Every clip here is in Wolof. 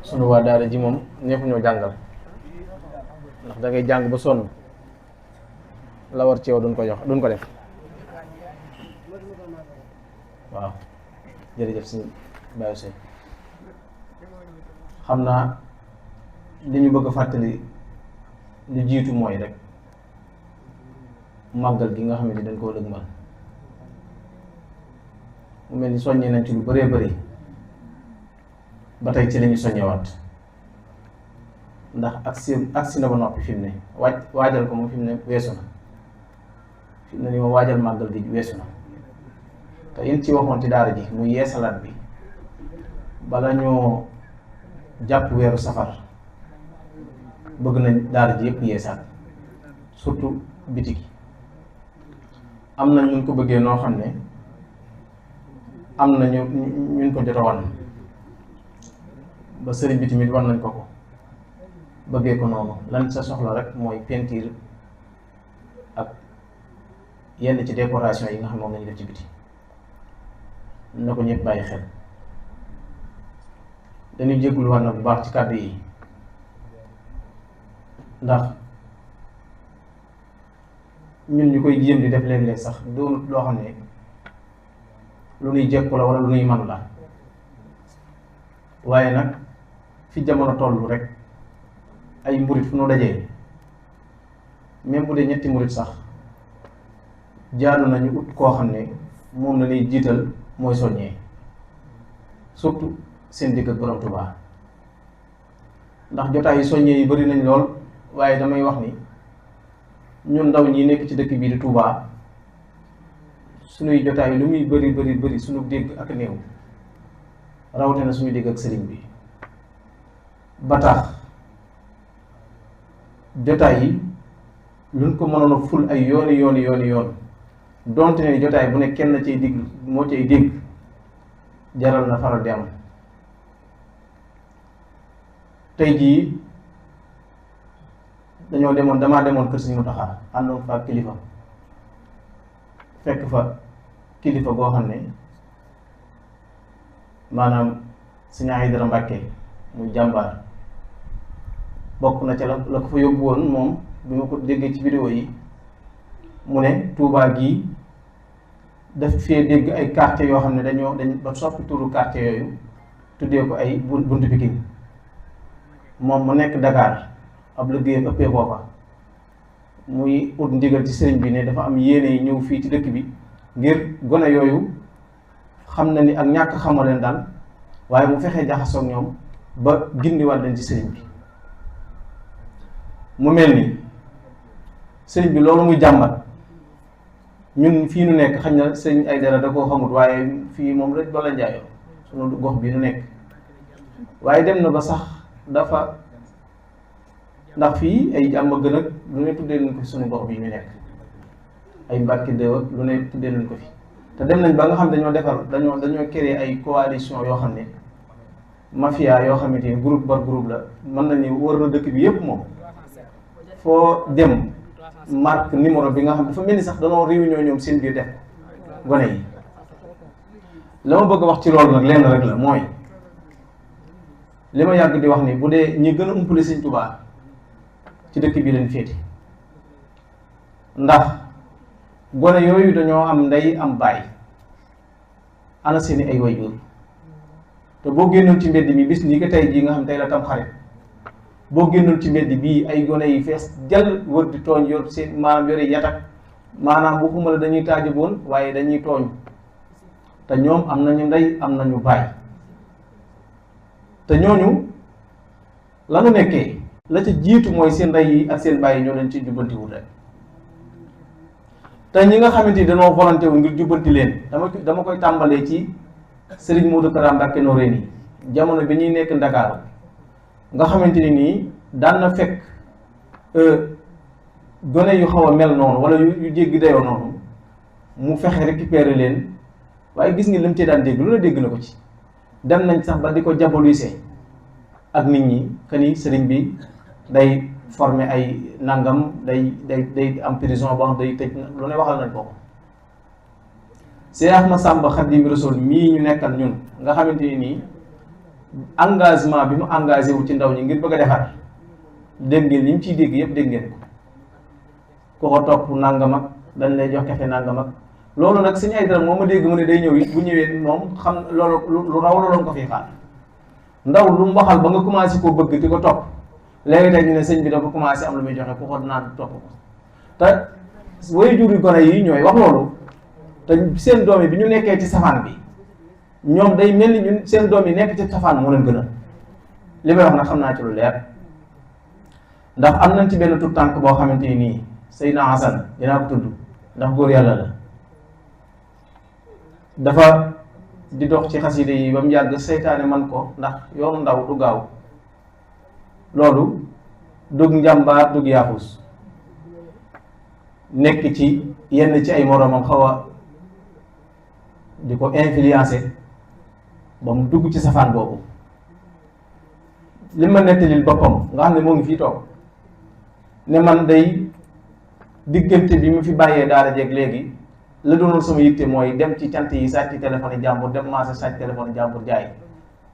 sunu waa daara ji moom ñëpp ñoo jàngal ndax da ngay jàng ba sonn la war ci yow duñ ko jox duñ ko def waaw jërëjëf si Baye Seye xam naa li ñu bëgg a fàttali lu jiitu mooy rek màggal gi nga xamante ni dañ koo dëgmal mu mel ni soññee nañ ci lu bëree bëri ba tey ci la ñu soññewaat ndax agsi na ba noppi fi mu ne waajal ko moom fi mu ne weesu na fi mu ne ni ma waajal màggal gi weesu na te yéen ci waxoon ci daara ji muy yeesalaat bi bala ñoo jàpp weeru safar bëgg nañ daara ji yëpp yeesaat surtout bitig am na ñun ko bëggee noo xam ne am na ñun ko jot a wan ba sëriñ bi tamit wan nañ ko bëggee ko noonu lan sa soxla rek mooy peinture ak yenn ci décoration yi nga xam moom lañu def ci biti na ko ñëpp bàyyi xel dañuy jéggul war na bu baax ci kàddu yi ndax ñun ñu koy jéem di def léeg-léeg sax doonut loo xam ne lu nuy jekku la wala lu nuy man la waaye nag fi jamono toll rek ay mburit fu nu dajee même bu dee ñetti mburit sax jaadu nañu ut koo xam ne moom la ñuy jiital mooy soññee surtout seen digg ak borom Tuubaa ndax jotaay yi soññee yi bari nañ lool waaye damay wax ni ñun ndaw ñi nekk ci dëkk bii di Tuubaa suñuy jotaay lu muy bari suñu dégg ak néew rawatina suñu dégg ak sëriñ bi ba tax jotaay yi luñ ko mënoon a ful ay yoon donte ne jotaay bu ne kenn cay digg moo cay dégg jaral na faral di am tey jii damaa demoon kër Sëriñ Muntaxa àndoon fa kilifa fekk fa kilifa goo xam ne maanaam Sëriñ Aydara Mbàkke muy jàmbaar bokk na ca la ko fa yóbbu woon moom bi ma ko déggee ci vidéo yi mu ne Tuubaa gii daf fee dégg ay quartier yoo xam ne dañ ba soppi turu quartier yooyu tuddee ko ay buntu Pikine moom mu nekk Dakar ab liggéeyam ëppee foofa muy ut ndigal ci sëriñ bi ne dafa am yéene yi ñëw fii ci dëkk bi ngir gone yooyu xam na ni ak ñàkk xamoo leen daal waaye mu fexee jaxasoog ñoom ba gindiwaat leen ci sëriñ bi mu mel ni sëriñ bi loolu muy jàmbat ñun fii nu nekk xañ na sëriñ Aydara da koo xamut waaye fii moom rek bala njaayoo sunu gox bi nu nekk waaye dem na ba sax dafa ndax fii ay jàmm gën ak lu ne tuddee nañ ko fi sunu gox bi ñu nekk ay Mbàkke déw ak lu ne tuddee nañ ko fi te dem nañ ba nga xam dañoo créer ay coalition yoo xam ne mafia yoo xamante ni groupe par groupe la mën nañu wër na dëkk bi yépp moom foo dem marque numéro bi nga xam dafa mel ni sax danoo réunion ñoom seen biir def gone yi la ma bëgg a wax ci loolu nag lenn rek la mooy li ma yàgg di wax ni bu dee ñi gën a umpale Sëriñ Tuubaa ci dëkk bi leen féete ndax gone yooyu dañoo am ndey am baay ana seeni ay waajur te boo génnoon ci mbedd mi bis nii ko tey jii nga xam tey la tam xarit boo génnoon ci mbedd bii ay gone yi fees jal wër di tooñ yor seen maanaam yore yatak maanaam waxuma la dañuy taajaboon waaye dañuy tooñ te ñoom am nañu ndey am nañu baay te ñooñu lanu nekkee la ca jiitu mooy seen ndey yi ak seen baay yi ñoo leen ci jubbantiwul rek te ñi nga xamante ni dañoo volonté wu ngir jubbanti leen dama koy tàmbalee ci Serigne Modou Kara Mbacké Noreyni jamono bi ñuy nekk Ndakaaru nga xamante ni nii daan na fekk gone yu xaw a mel noonu wala yu jéggi dayoo noonu mu fexe récupérer leen waaye gis nga lim ci daan dégg lu ne dégg na ko ci dem nañ sax ba di ko diaboliser ak nit ñi que ni sëriñ bi day former ay nangam day am prison boo xam day tëj lu ne waxal nañ ko Cheikh Massamba Khadim Rassoul mii ñu nekkal ñun nga xamante ni nii engagement bi mu engagé wu ci ndaw ñi ngir bëgg a defar dégg ngeen ñi mu ciy dégg yëpp dégg ngeen ko ko topp nangam ak dañ lay jox kafe nangam ak loolu nag suñu ay dara moom ma dégg mu ne day ñëw it bu ñëwee moom xam loolu lu raw looloon ko fiy xaar ndaw lu mu waxal ba nga commencé koo bëgg di ko topp léegi tey ñu ne sëñ bi dafa commencé am lu muy joxe ku ko naan topp ko te way juri gone yi ñooy wax loolu te seen doom yi bi ñu nekkee ci safaan bi ñoom day mel ni ñun seen doom yi nekk ci safaan moo leen gën a li may wax nag xam naa ci lu leer ndax am nañ ci benn tout tànk boo xamante ni nii Seydina Hasan dinaa ko tudd ndax góor yàlla la dafa di dox ci xaside yi ba mu yàgg seytaane man ko ndax yoonu ndaw du gaaw loolu dug njàmbaar dug yaafus nekk ci yenn ci ay moroomam xaw a di ko influencer ba mu dugg ci safaan boobu li ma nettalil boppam nga xam ne moo ngi fii toog ne man day diggante bi mu fi bàyyee daara jeeg léegi la doonoon sama yitte mooy dem ci cant yi sàcc téléphone yi jàmbur dem maasa sàcc téléphone yi jàmbur jaay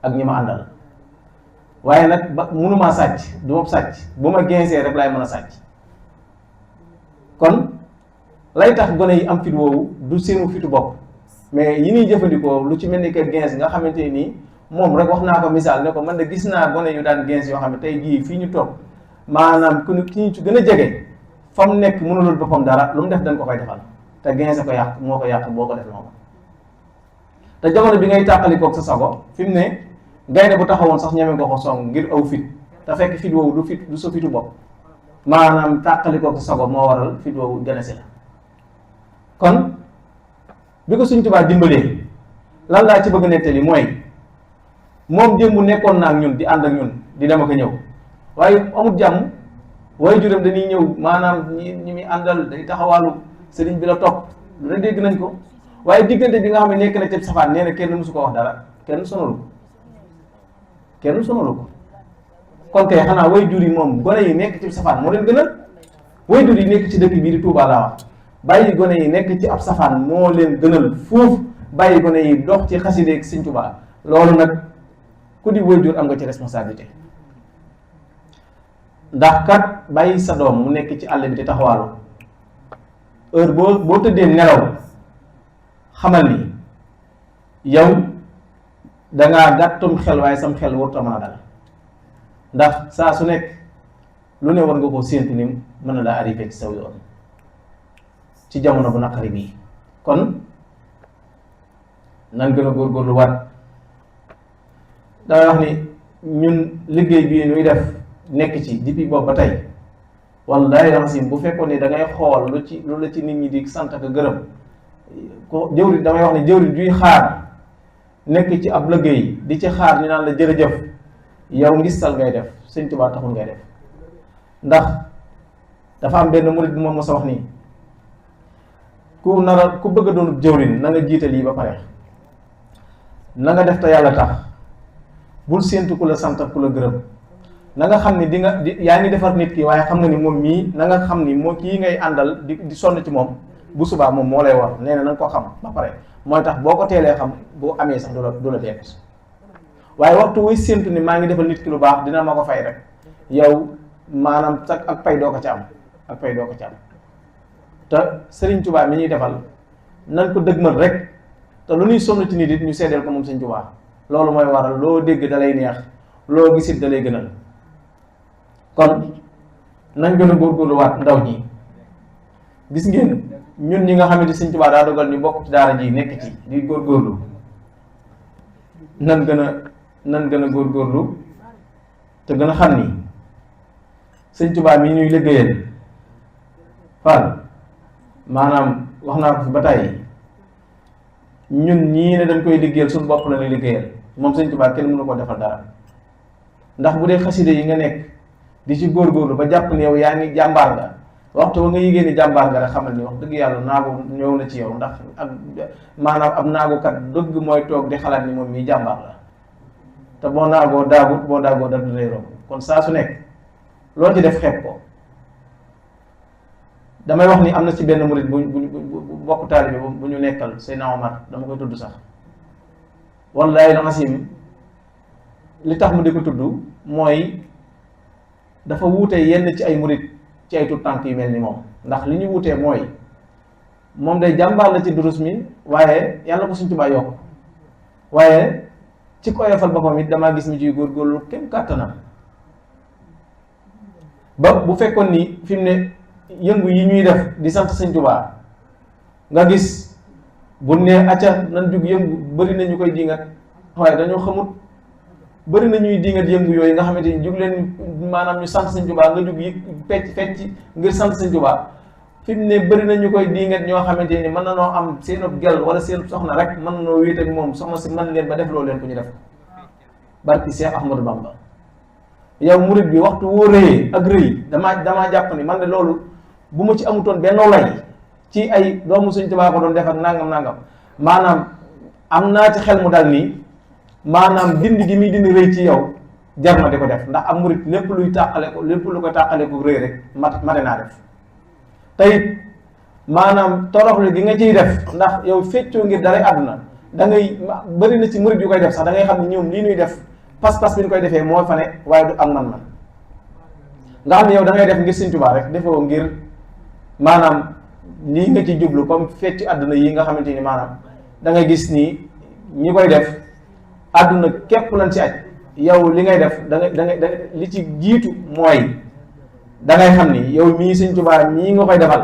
ak ñi ma àndal waaye nag ba mënumaa sàcc du ma sàcc bu ma geensee rek laay mën a sàcc kon lay tax gone yi am fit woowu du seenu fitu bopp mais yi ñuy jëfandikoo lu ci mel ni que gens nga xamante nii moom rek wax naa ko misaal ne ko man de gis naa gone yu daan gens yoo xam ne tey jii fii ñu toog maanaam ki ñu ci gën a jege fa mu nekk mënulul boppam dara lu mu def dañ ko koy defal te gens ko yàq moo ko yàq boo ko def noonu te jamono bi ngay tàqalikoog sa sago fi mu ne gaynde bu taxawoon sax ñeme nga ko song ngir aw fit te fekk fit woowu du sa fitu bopp maanaam tàqalikoog sa sago moo waral fit woowu gën a si la kon bi ko Sëñ Tuubaa dimbalee lan laa ci bëgg nettali mooy moom démb nekkoon na ak ñun di ànd ak ñun di dem ak a ñëw waaye amut jàmm waaye juróom dañuy ñëw maanaam ñi muy àndal day taxawaalu sëriñ bi la topp lu ne dégg nañ ko waaye diggante bi nga xam ne nekk na ci safaan nee na kenn mësu ko wax dara kenn sonalu ko kon kay xanaa way jur yi moom gone yi nekk ci safaan moo leen gënal way jur yi nekk ci dëkk bii di Touba laa wax bàyyi gone yi nekk ci ab safaan moo leen gënal foofu bàyyi gone yi dox ci xaside ak Sëñ Tuubaa loolu nag ku di way jur am nga ci responsabilité ndax kat bàyyi sa doom mu nekk ci àll bi di taxawaalu heure boo tëddee nelaw xamal ni yow dangaa gàttum xel waaye sam xel warut a mën a dal ndax saa su nekk lu ne war nga koo séentu ni mën na daa arrivé ci saw yoon ci jamono bu naqari bii kon nan gën a góorgóorlu waat damay wax ni ñun liggéey bii nuy def nekk ci depuis boobu ba tey wallahi rasim bu fekkoon ne da ngay xool lu la ci nit ñi di sant ak gërëm ko jëwri damay wax ne jëwri juy xaar nekk ci ab liggéey di ci xaar ñu naan la jërëjëf yow ngistal ngay def Sëñ Tuubaa taxul ngay def ndax dafa am benn murid bu ma mos a wax nii ku bëgg a doon jëwriñ na nga jiital yi ba pare na nga def te yàlla tax bul séentu ku la sant ku la gërëm na nga xam ni yaa ngi defar nit ki waaye xam nga ni moom mii na nga xam ni moo kii ngay àndal di sonn ci moom bu subaa moom moo lay war nee na nga ko xam ba pare mooy tax boo ko teelee xam boo amee sax du la bett waaye waxtu wuy séentu ni maa ngi defal nit ki lu baax dina ma ko fay rek yow maanaam sax ak pay doo ko ci am te Sëriñ Tuubaa mi ñuy defal nan ko dëgmal rek te lu ñuy sonn ci nit it ñu seedeel ko moom Sëñ Tuubaa loolu mooy waral loo dégg da lay neex loo gisit da lay gënal kon nañ gën a góorgóorlu waat ndaw ñi gis ngeen ñun ñi nga xamante Sëñ Tuubaa daa dogal ñu bokk ci daara ji nekk ci di góorgóorlu nan gën a góorgóorlu te gën a xam ni Sëñ Tuubaa mi ñuy liggéeyal Fall maanaam wax naa ko fi ba tàyyi ñun ñii ne dañ koy liggéeyal suñu bopp la ñuy liggéeyal moom Sëñ Tuubaa kenn mënu ko defal dara ndax bu dee xaside yi nga nekk di ci góorgóorlu ba jàpp ne yow yaa ngi jàmbaar nga waxtu ba nga yigée ni jàmbaar nga rek xamal ni wax dëgg yàlla naagu ñëw na ci yow ndax ak maanaam ab naagukat dëgg mooy toog di xalaat ni moom mii jàmbaar la te boo naagoo daagut boo daagoo daf lay romb kon saa su nekk loo ci def xeeb ko damay wax ni am na ci benn murit bu bokk taalibe bu ñu nekkal Seydina Omar dama koy tudd sax wallahi lasim li tax mu di ko tudd mooy dafa wuute yenn ci ay murit ci ay tuut tànk yu mel ni moom. ndax li ñu wutee mooy moom day jàmbaar la ci durus mi waaye yàlla ko Sëñ Tuubaa yokk waaye ci ko oyofal boppam it damaa gis ñu ciy góorgóorlu kenn kàttanam ba bu fekkoon ni fi mu ne yëngu yi ñuy def di sant Sëñ Tuubaa nga gis bu ne acca nan jug yëngu bëri na ñu koy dingat waaye dañoo xamut bëri na ñuy dingat yëngu yooyu nga xamante ni jug leen maanaam ñu sant Sëñ Tuubaa nga jug yi fecc ngir sant Sëñ Tuubaa fi mu ne bëri na ñu koy dingat ñoo xamante ni mën na noo am seen gel wala seen soxna rek mën na noo wéet ak moom soxna si mën leen ba def loo leen ko ñu def ko barki Cheikh Ahmadou Bamba yow murit bi waxtu woo rëyee ak rëy damaa jàpp ni man de loolu bu ma ci amutoon benn lay ci ay doomu Sëñ Tuubaa ko doon def ak nangam maanaam am naa ci xel mu dal nii maanaam dindi gi muy dindi rëy ci yow jar na di ko def ndax am murit lépp luy tàqale ko lépp lu koy tàqale ko rëy rek mate naa def tey maanaam toroxlu gi nga ciy def ndax yow feccoo ngir dara àdduna da ngay bëri na ci murit yu koy def sax da ngay xam ne ñoom lii ñuy def pas-pas bi ñu koy defee moo fa ne waaye du ak man-man nga xam ne yow da ngay def ngir Sëñ Tuubaa rek defoo ngir maanaam lii nga ci jublu comme fecc àdduna yi nga xamante ni maanaam da ngay gis ni ñi koy def àdduna képp lañ ci aj yow li ngay def da ngay li ci jiitu mooy da ngay xam ni yow mii Sëñ Tuubaa mii nga koy defal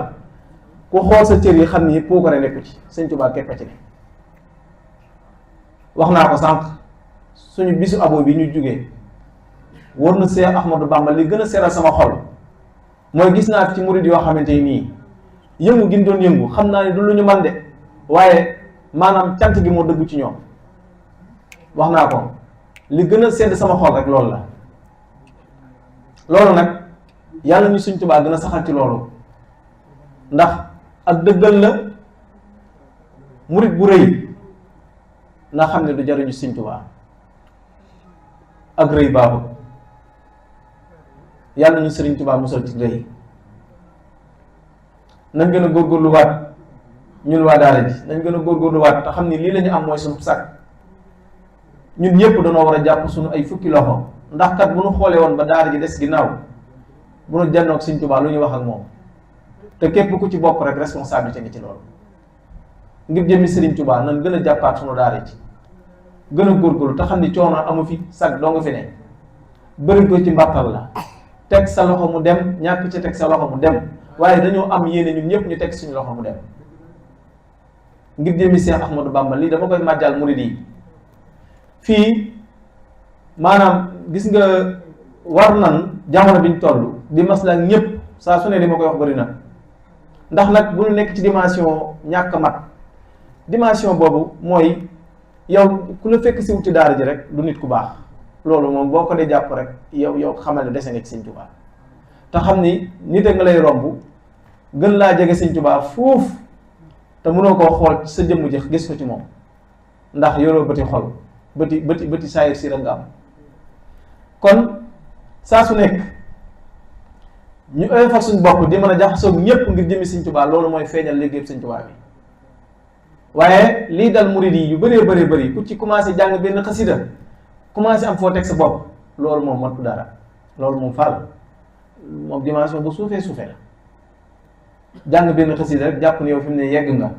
ku xool sa cër yi xam ni puukare nekku ci Sëñ Tuubaa képp a ci ne wax naa ko sànq suñu bisu abo bi ñu jugee war na Seex Ahmadou Bamba li gën a seral sama xol mooy gis naa ci murid yoo xamante nii yëngu gi ñu doon yëngu xam naa ne du lu ñu man de waaye maanaam cant gi moo dëgg ci ñoom wax naa ko li gën a sedd sama xol rek loolu la loolu nag yàlla ñu Sëñ Tuubaa gën a saxal ci loolu ndax ak dëggal la murid bu rëy na xam ne du jariñu Sëñ Tuubaa ak rëy baaxul yàlla ñu Sëriñ Tuubaa musal ci rëy nañ gën a góorgóorluwaat ñun waa daara ji nañ gën a góorgóorluwaat te xam ni lii la ñu am mooy suñu sàkk ñun ñëpp dañoo war a jàpp suñu ay fukki loxo ndax kat bu ñu xoolee woon ba daara ji des ginnaaw bu ñu jànnoog Sëñ Tuubaa lu ñu wax ak moom te képp ku ci bokk rek responsabilité ngi ci loolu ngir jëmmi Sëriñ Tuubaa nañ gën a jàppaat suñu daara ji gën a góorgóorlu te xam ni coono amu fi sag doo nga fi ne bëri ko ci mbàttal la teg sa loxo mu dem ñàkk ci teg sa loxo mu dem waaye dañoo am yéene ñun ñëpp ñu teg suñu loxo mu dem ngir jëmmi Seex Ahmadou Bamba lii dama koy màjjal murid yi fii maanaam gis nga war nan jamono biñ toll di maslaa ñëpp saa su ne li ma koy wax bëri na ndax nag bu ñu nekk ci dimension ñàkk mat dimension boobu mooy yow ku la fekk si wut ci daara ji rek du nit ku baax loolu moom boo ko dee jàpp rek yow xamal ne dese nga ci Sëñ Tuubaa te xam ni nit a nga lay romb gën laa jege Sëñ Tuubaa foofu te mënoo koo xool sa jëmm ji gis ko ci moom ndax yoroo bëti xol bëti saayir si rek nga am kon saa su nekk ñu oyofal suñ bopp di mën a jaxasoog ñëpp ngir jëmi Sëñ Tuubaa loolu mooy feeñal liggéey Sëñ Tuubaa bi waaye lii dal murid yi yu bëree bëri ku ci commencé jàng benn xasida commencé am foo teg sa bopp loolu moom matu dara loolu moom fal moom dimension bu suufee la jàng benn xasida rek jàpp ne yow fi mu ne yegg nga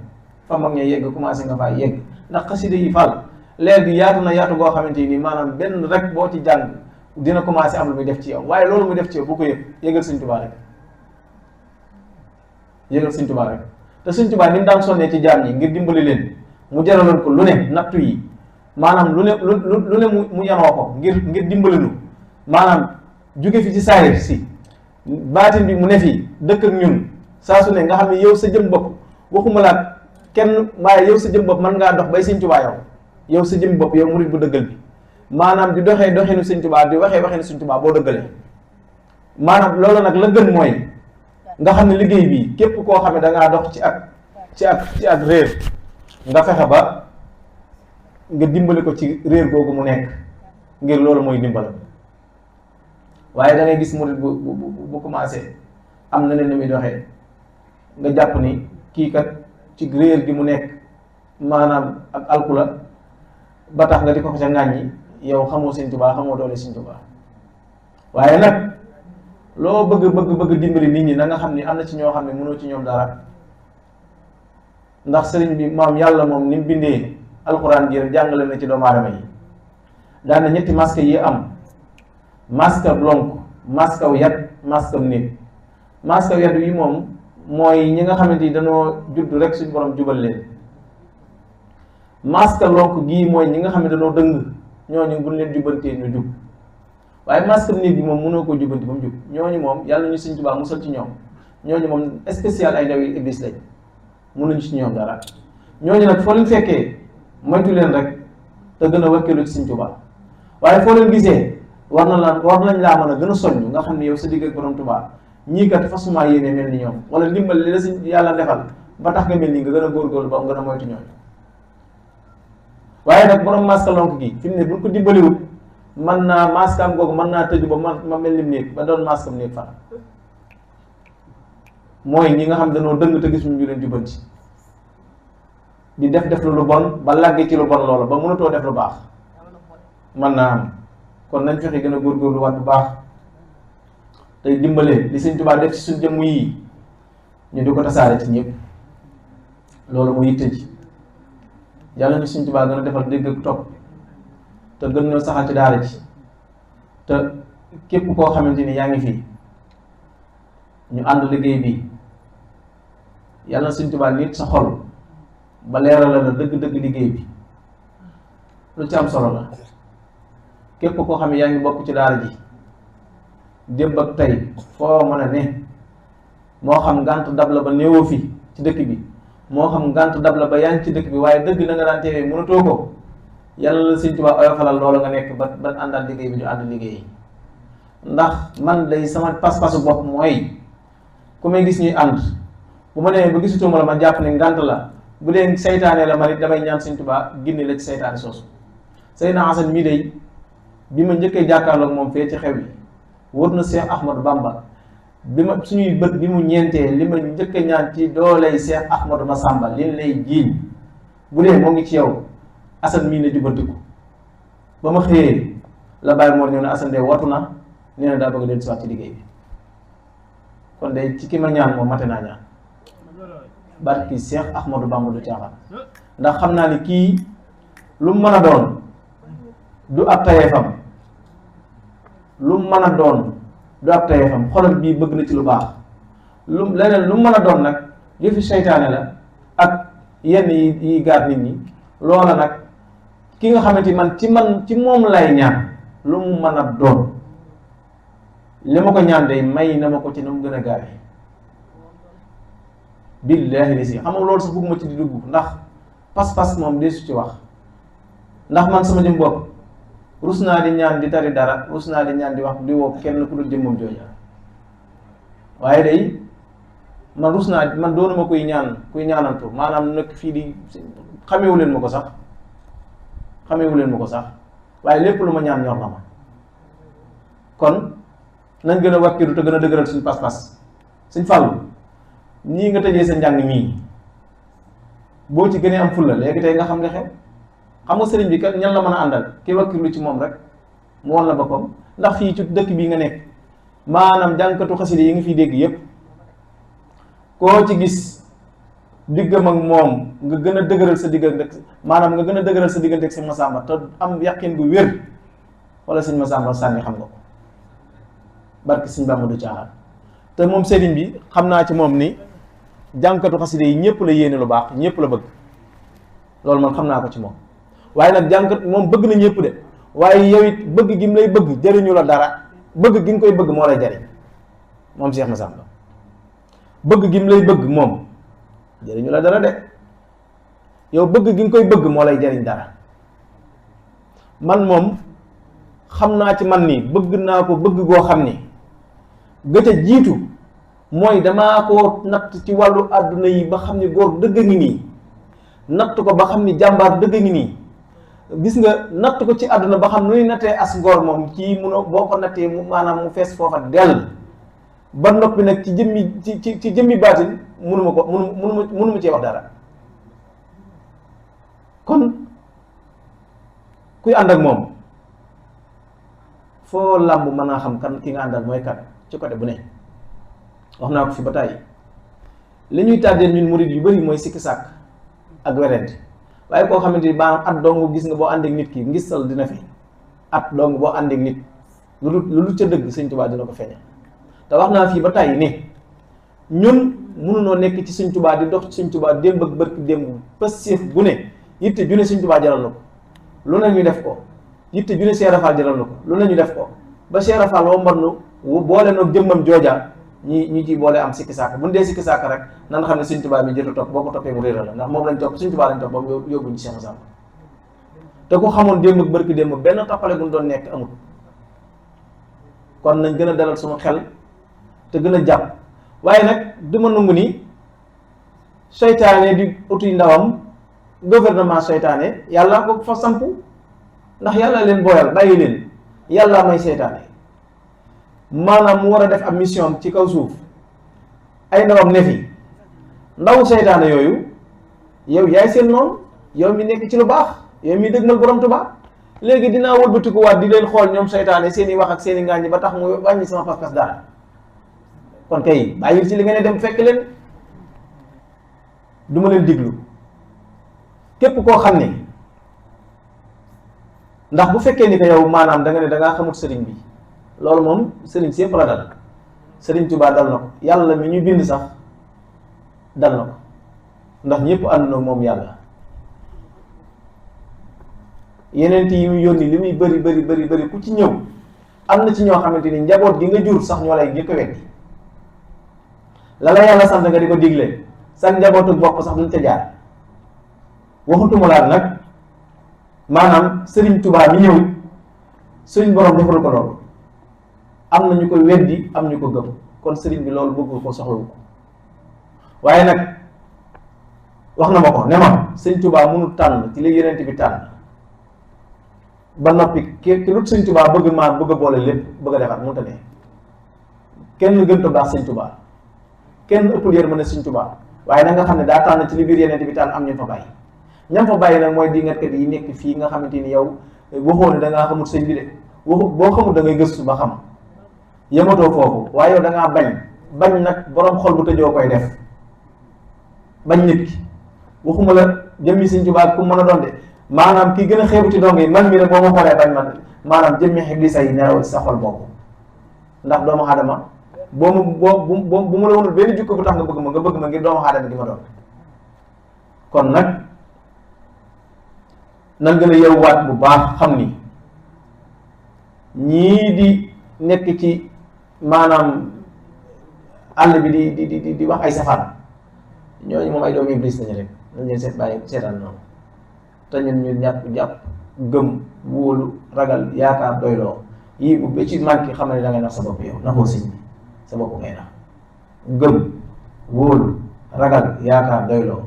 fa mag ña yegg commencé nga faa yegg ndax xasida yi fal leer bi yaatu na yaatu goo xamante ni maanaam benn rek boo ci jàng dina commencé am lu muy def ci yow waaye loolu muy def ci yow bu ko yëgal Sëñ Tuubaa rek yëgal Sëñ Tuubaa rek te Sëñ Tuubaa ni mu daan sonnee ci jaam ñi ngir dimbali leen mu jaraloon ko lu ne nattu yi maanaam lu ne mu yanoo ko ngir dimbali nu maanaam jóge fi ci saayir si baatin bi mu ne fii dëkk ak ñun saa su ne nga xam ne yow sa jëm bopp waxuma laa kenn waaye yow sa jëm bopp mën ngaa dox bay Sëñ Tuubaa yow sa jëm bopp yow murid bu dëggal bi maanaam di doxee doxinu Sëñ Tuubaa di waxee waxinu Sëñ Tuubaa boo dëggalee maanaam loolu nag la gën mooy nga xam ne liggéey bi képp koo xam ne da ngaa dox ci ak réer nga fexe ba nga dimbali ko ci réer googu mu nekk ngir loolu mooy dimbalam waaye da ngay gis murid bu commencé am na leen ni muy doxee nga jàpp ni kii kat ci réer gi mu nekk maanaam ak alkula ba tax nga di ko ca ŋàññi yow xamoo Sëñ Tuubaa xamoo doole Sëñ Tuubaa. waaye nag loo bëgg dimbali nit ñi na nga xam ni am na ci ñoo xam ne mënoo ci ñoom dara, ndax sëriñ bi maam yàlla moom ni mu bindee alxuraan ji rek jàngale na ci doomu aadama yi. daana ñetti masque yi am: masque lonk, masque yat, masque nit. masque yat yi moom mooy ñi nga xamante ni dañoo judd rek suñu borom jubal leen. masque lonk gii mooy ñi nga xam ne dañoo dëng, ñooñu buñ leen jubbantee ñu jub. waaye masque nit bi moom mënoo koo jubbanti ba mu jub. ñooñu moom yàlla ñu Sëñ Tuubaa musal ci ñoom. ñooñu moom spécial ay ndaw yi iblis lañ, mënuñu ci ñoom dara. ñooñu nag foo leen fekkee moytu leen rek te gën a wakkilu ci Sëñ Tuubaa. waaye foo leen gisee war nañ laa mën a gën a soññ nga xam ne yow sa digg ak borom Tuubaa ñii kat fasuma yéene mel ni ñoom, wala ndimbal li la si yàlla defal ba tax nga mel nii nga gën a góorgóorlu ba gën a moytu ñooñu. waaye nag borom masque lonk gi fi mu ne buñ ko dimbaliwut mën naa masque am googu mën naa tëju ba ma mel ni néeg ba doon masque am néeg fan. mooy ñi nga xam dañoo dëng te gis ñu leen jubbanti di def lu bon ba làggee ci lu bon loola ba mënatoo def lu baax mën naa am. kon nañ fexe gën a góorgóorlu waat bu baax tey dimbalee li Sëñ Tuubaa def ci suñ jëmm yi ñu di ko tasaare ci ñëpp. loolu mu yitte ji. yàlla ñu Sëñ Tuubaa gën a defal dégg ak topp te gën ñoo saxal ci daara ji te képp koo xamante ni yaa ngi fii ñu ànd liggéey bi yàlla na Sëñ Tuubaa nit sa xol ba leeral la dëgg-dëgg liggéey bi lu ci am solo la. képp koo xam ne yaa ngi bokk ci daara ji démb ak tey foo mën a ne, moo xam ngànt dab la ba néewoo fi ci dëkk bi, moo xam ngànt dab la ba yaa ngi ci dëkk bi waaye dëgg na nga daan teewee mënatoo ko, yàlla la Sëñ Tuubaa oyofalal loolu nga nekk ba àndaat liggéey bi ñu ànd liggéey. ndax man day sama pas-pasu bopp mooy ku may gis ñuy ànd bu ma demee ba gisutuma la ma jàpp ne ngànt la, bu dee saytaane la man it damay ñaan Sëñ Tuubaa ginni la ci saytaane soosu. Seydina Asan mii day bi ma njëkkee jàkkaarloog moom fee ci xew yi wër na Cheikh Ahmadou Bamba bi ma suñuy bët bi mu ñeentee li ma njëkk a ñaan ci dooley Cheikh Ahmadou Massamba li lay jiiñ bu dee moo ngi ci yow Assane mii ne jubbantiku. ba ma xëyee la bàyyi moo ñëw ne Assane de watu na nee na daa bëgg dellu si waat ci liggéey bi. kon de ci ki ma ñaan moom mate naa ñaan barki Cheikh Ahmadou Bamba du caaxaan, ndax xam naa ni kii lu mu mën a doon du ab tayeefam, lu mu mën a doon du ab tayeefam, xolam bii bëgg na ci lu baax. leneen lu mu mën a doon nag yëfi seytaane la ak yenn yi gaar nit ñi. loola nag ki nga xamante man ci moom lay ñaan lu mu mën a doon li ma ko ñaan day may na ma ko ci na mu gën a gaawee. billaahi li si xam nga loolu sax bëgguma ci di dugg ndax pas-pas moom deesu ci wax, ndax man sama jëm bopp rus naa di ñaan di tari dara, rus naa di ñaan di wax di woo kenn ku dul jëmmam jooja. waaye day man rus naa, man doonuma kuy ñaanantu maanaam nag fii di xamewu leen ma ko sax waaye lépp lu ma ñaan ñor na ma. kon nañ gën a wakkilu te gën a dëgëral suñu pas-pas. Sëñ Fallu nii nga tëjee sa njàng mii boo ci gënee am fulla léegi tey nga xam nga xew. xam nga sëriñ bi kat ñan la mën a àndal ki wakkilu ci moom rek mu won la boppam. ndax fii ci dëkk bii nga nekk maanaam jànkatu xasida yi nga fiy dégg yépp koo ci gis diggam ak moom nga gën a dëgëral sa diggante, maanaam nga gën a dëgëral sa diggante ak Sëñ Massamba te am yaqin bu wér wala Sëñ Massamba sànni xam nga ko barki Sëñ Bamba du caaxaan. te moom sëriñ bi xam naa ci moom ni jànkatu xasida yi ñëpp la yéene lu baax, ñëpp la bëgg, loolu man xam naa ko ci moom. waaye nag jànkat moom bëgg na ñëpp de, waaye yow it bëgg gi mu lay bëgg jëriñu la dara, bëgg gi nga koy bëgg moo lay jariñ moom Cheikh Massamba. bëgg gi mu lay bëgg moom jëriñu la dara de, yow bëgg gi nga koy bëgg moo lay jariñ dara. man moom xam naa ci man ni bëgg naa ko bëgg goo xam ni gëj a jiitu mooy damaa ko natt ci wàllu àdduna yi ba xam ni góor dëgg ngi nii, natt ko ba xam ni jàmbaar dëgg ngi nii. gis nga natt ko ci àdduna ba xam nu ñuy nattee as ngor moom kii mun a boo ko nattee maanaam mu fees foofa dell ba noppi nag ci jëmmi baatin munuma cee wax dara. kon kuy ànd ak moom foo làmb mën naa xam kan ki nga àndal mooy kan ci côté bu ne. wax naa ko fi ba tàyyi li ñuy tàddeel ñun murid yu bëri mooy sikki sàkk ak werante waaye koo xamante ni maanaam at dong gis nga boo àndeek nit ki ngistal dina fi at dong boo àndeek nit lu ca dëgg Sëñ Tuubaa dina ko feeñal. te wax naa fii ba tàyyi ne ñun mënunoo nekk ci Sëñ Tuubaa di dox ci Sëñ Tuubaa démb ak bërki démb pësséef bu ne yitte ju ne Sëñ Tuubaa jaral na ko lu ne ñu def ko yitte ju ne Cheikh Ibra Fall jaral na ko lu ne ñu def ko ba Cheikh Ibra Fall woo mbarnu boole noog jëmmam jooja ñi ciy boole am sikki sàkk bu ñu dee sikki sàkk rek nan xam ne Sëñ Tuubaa mi jot a topp boo ko toppee mu réeral la ndax moom lañ topp Sëñ Tuubaa lañ topp ba mu yóbbuñ ci Cheikh Massamba te ku xamoon démb ak bërki démb benn tappale gu ñu doon nekk amul. kon nañ gën a dalal suñu xel te gën a jàpp waaye nag du ma nangu ni seytaane di utuy ndawam gouvernement seytaane yàlla ko fa sampu ndax yàlla leen booyal bàyyi leen yàlla may seytaane maanaam mu war a def ab mission ci kaw suuf ay ndawam ne fi ndaw seytaane yooyu yow yaay seen noonu yow mi nekk ci lu baax yow mi dëgmal borom Tuubaa léegi dinaa wëlbatiku waat di leen xool ñoom seytaane seen i wax ak seen i ngaañ ba tax mu wàññi sama pas-pas dara kon kay bàyyil ci li nga ne dem fekk leen du ma leen diglu képp koo xam ne ndax bu fekkee ni ko yow maanaam da nga ne da ngaa xamut sëriñ bi loolu moom sëriñ si yëpp la dal sëriñ Tuubaa dal na ko yàlla mi ñu bind sax dal na ko ndax ñëpp ànd na moom yàlla yeneen yi mu yónni li muy bëri ku ci ñëw am na ci ñoo xamante ni njaboot gi nga jur sax ñoo lay jëkk weddi la la yàlla sant nga di ko digle sax njabootu bopp sax duñ ca jaar waxutuma laa nag maanaam Sëriñ Tuubaa mi ñëw suñ borom defal ko loolu am na ñu ko weddi am ñu ko gëm kon sëriñ bi loolu bëgg ko soxlawu ko waaye nag wax na ma ko ne ma Sëriñ Tuubaa mënul tànn ci li yeneen bi tànn ba noppi ki lu Sëñ Tuubaa bëgg a boole lépp bëgg a defar mënta ne kenn gën a baax Sëñ Tuubaa kenn ëppul yërmande Sëñ Tuubaa waaye na nga xam ne daa tànn ci li biir yeneen bi tànn am ñu fa bàyyi ñam fa bàyyi nag mooy dingatkat yi nekk fii nga xamante ni yow waxoo ne da ngaa xamul sëñ bi de waxu boo xamul da ngay gëstu ba xam yematoo foofu waaye yow da ngaa bañ nag borom xol bu tëjoo koy def bañ nit ki waxuma la jëmmi Sëñ Tuubaa ku mën a doon de maanaam ki gën a xeebu ci dong yi man mi ne boo ma xoolee bañ man maanaam jëmmi Iblisa yi nelaw ci sa xol boobu ndax doomu aadama bu mu la wonul benn jukko bu tax nga bëgg ma ngir doomu aadama gi ma doon kon nag nan gën a yeewuwaat bu baax xam ni ñii di nekk ci maanaam àll bi di wax ay safaan ñooñu moom ay doomu Iblis nañu rek nañ leen seetaan noonu te ñun ñu jàpp gëm wóolu ragal yaakaar doyloo yii bu ba ci manqué xam ne da ngay nax sa bopp yow naxoo sëñ bi sa bopp ngay nax gëm wóolu ragal yaakaar doyloo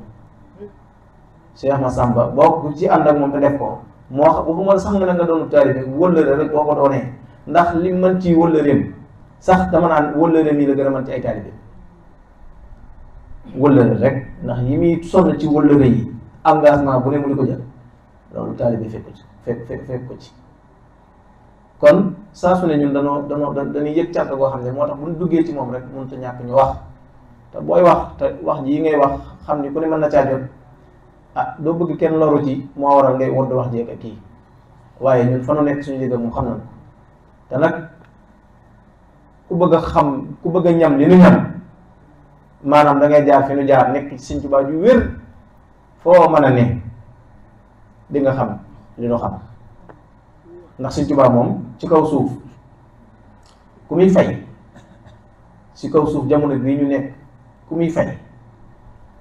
Cheikh Massamba boo ci ànd ak moom te def ko moo xam waxuma sax nga ne nga doonu taalibe wëllëre rek boo ko doonee ndax li mën ci wëllëreem sax dama naan wëllëreem yi la gën a mën ci ay taalibe wëllëre rek ndax yi muy sonn ci wëllëre yi engagement bu ne mu di ko jël loolu taalibe fekk ko ci fekk ko ci kon saa su ne ñun dañuy yëg càrt goo xam ne moo tax bu ñu duggee ci moom rek mënut a ñàkk ñu wax te booy wax te wax ji yi ngay wax xam ni ku ne mën na caa jot ah doo bëgg kenn loru ci moo waral ngay wodd wax jeeg ak kii waaye ñun fa nu nekk suñu liggéey moom xam nañ ko te nag ku bëgg a xam ku bëgg a ñam li nu ñam maanaam da ngay jaar fi nu jaar nekk ci Sëñ Tuubaa ju wér foo mën a ne di nga xam li nu xam ndax Sëñ Tuubaa moom ci kaw suuf ku muy fay ci kaw suuf jamono bii ñu nekk ku muy fay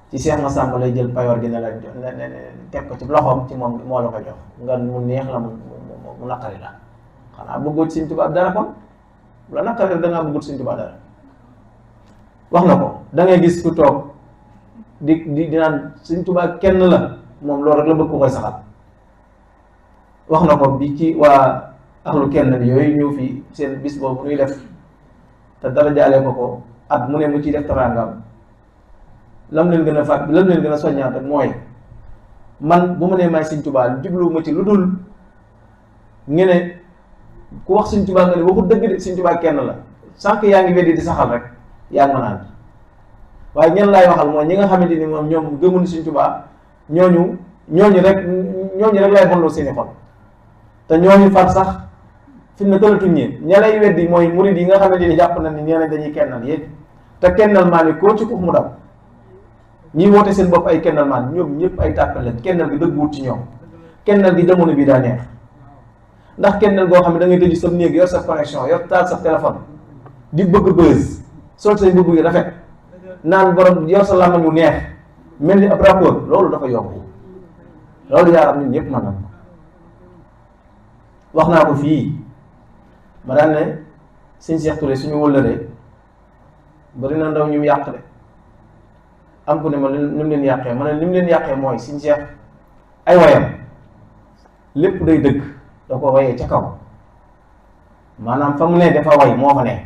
ci Cheikh Massamba lay jël payoor gi ne la teg ko ci loxoom ci moom moo la ko jox nga mu neex la mu naqari la xanaa bëggoo ci Sëñ Tuubaa dara kon bu la naqari la dangaa bëggul Sëñ Tuubaa dara wax na ko da ngay gis ku toog di naan Sëñ Tuubaa kenn la moom loolu rek la bëgg ko koy saxal wax na ko bi ci waa axlu kenn bi yooyu ñëw fii seen bis boobu nuy def te dara jaale ko at mu ne mu ciy def teraangam lam leen gën a fàtt lam leen gën a soññaat mooy man bu ma nee maay Sëñ Tuubaa jubluwuma ci lu dul ngeen ne ku wax Sëñ Tuubaa nga ne waxul dëgg de, Sëñ Tuubaa kenn la. sànq yaa ngi weddi di saxal rek yaa ngi mën a ànd waaye ñen laay waxal mooy ñi nga xamante ni moom ñoom gëmuñu Sëñ Tuubaa ñooñu rek lay bonloo seeni xol te ñooñu far sax fi mu ne tëlatuñ ñeen ña lay weddi mooy murid yi nga xamante ni jàpp na ni nee nañ dañuy kennal yépp te kennal maa ni koo ci kux mu daw ñiy woote seen bopp ay kennal maan ñoom ñëpp ay tàppal leen kennal gi dëgguwut ci ñoom kennal gi jamono bi daa neex ndax kennal goo xam ne da ngay tëju sa néeg yor sa connexion yor taal sa téléphone di bëgg buzz sol say mbubb yu rafet naan borom yor sa làmmañ wu neex mel ni ab rapport loolu dafa yomb loolu yaaram ñun ñëpp mën na wax naa ko fii ma daan ne Sëñ Cheikh Touré suñu wëllëree bari na ndaw ñu yàq de am ku ne ma ni mu leen yàqee ma ne li mu leen yàqee mooy Sëñ Cheikh ay wayam lépp day dëgg da ko wayee ca kaw maanaam fa mu ne dafa way moo fa ne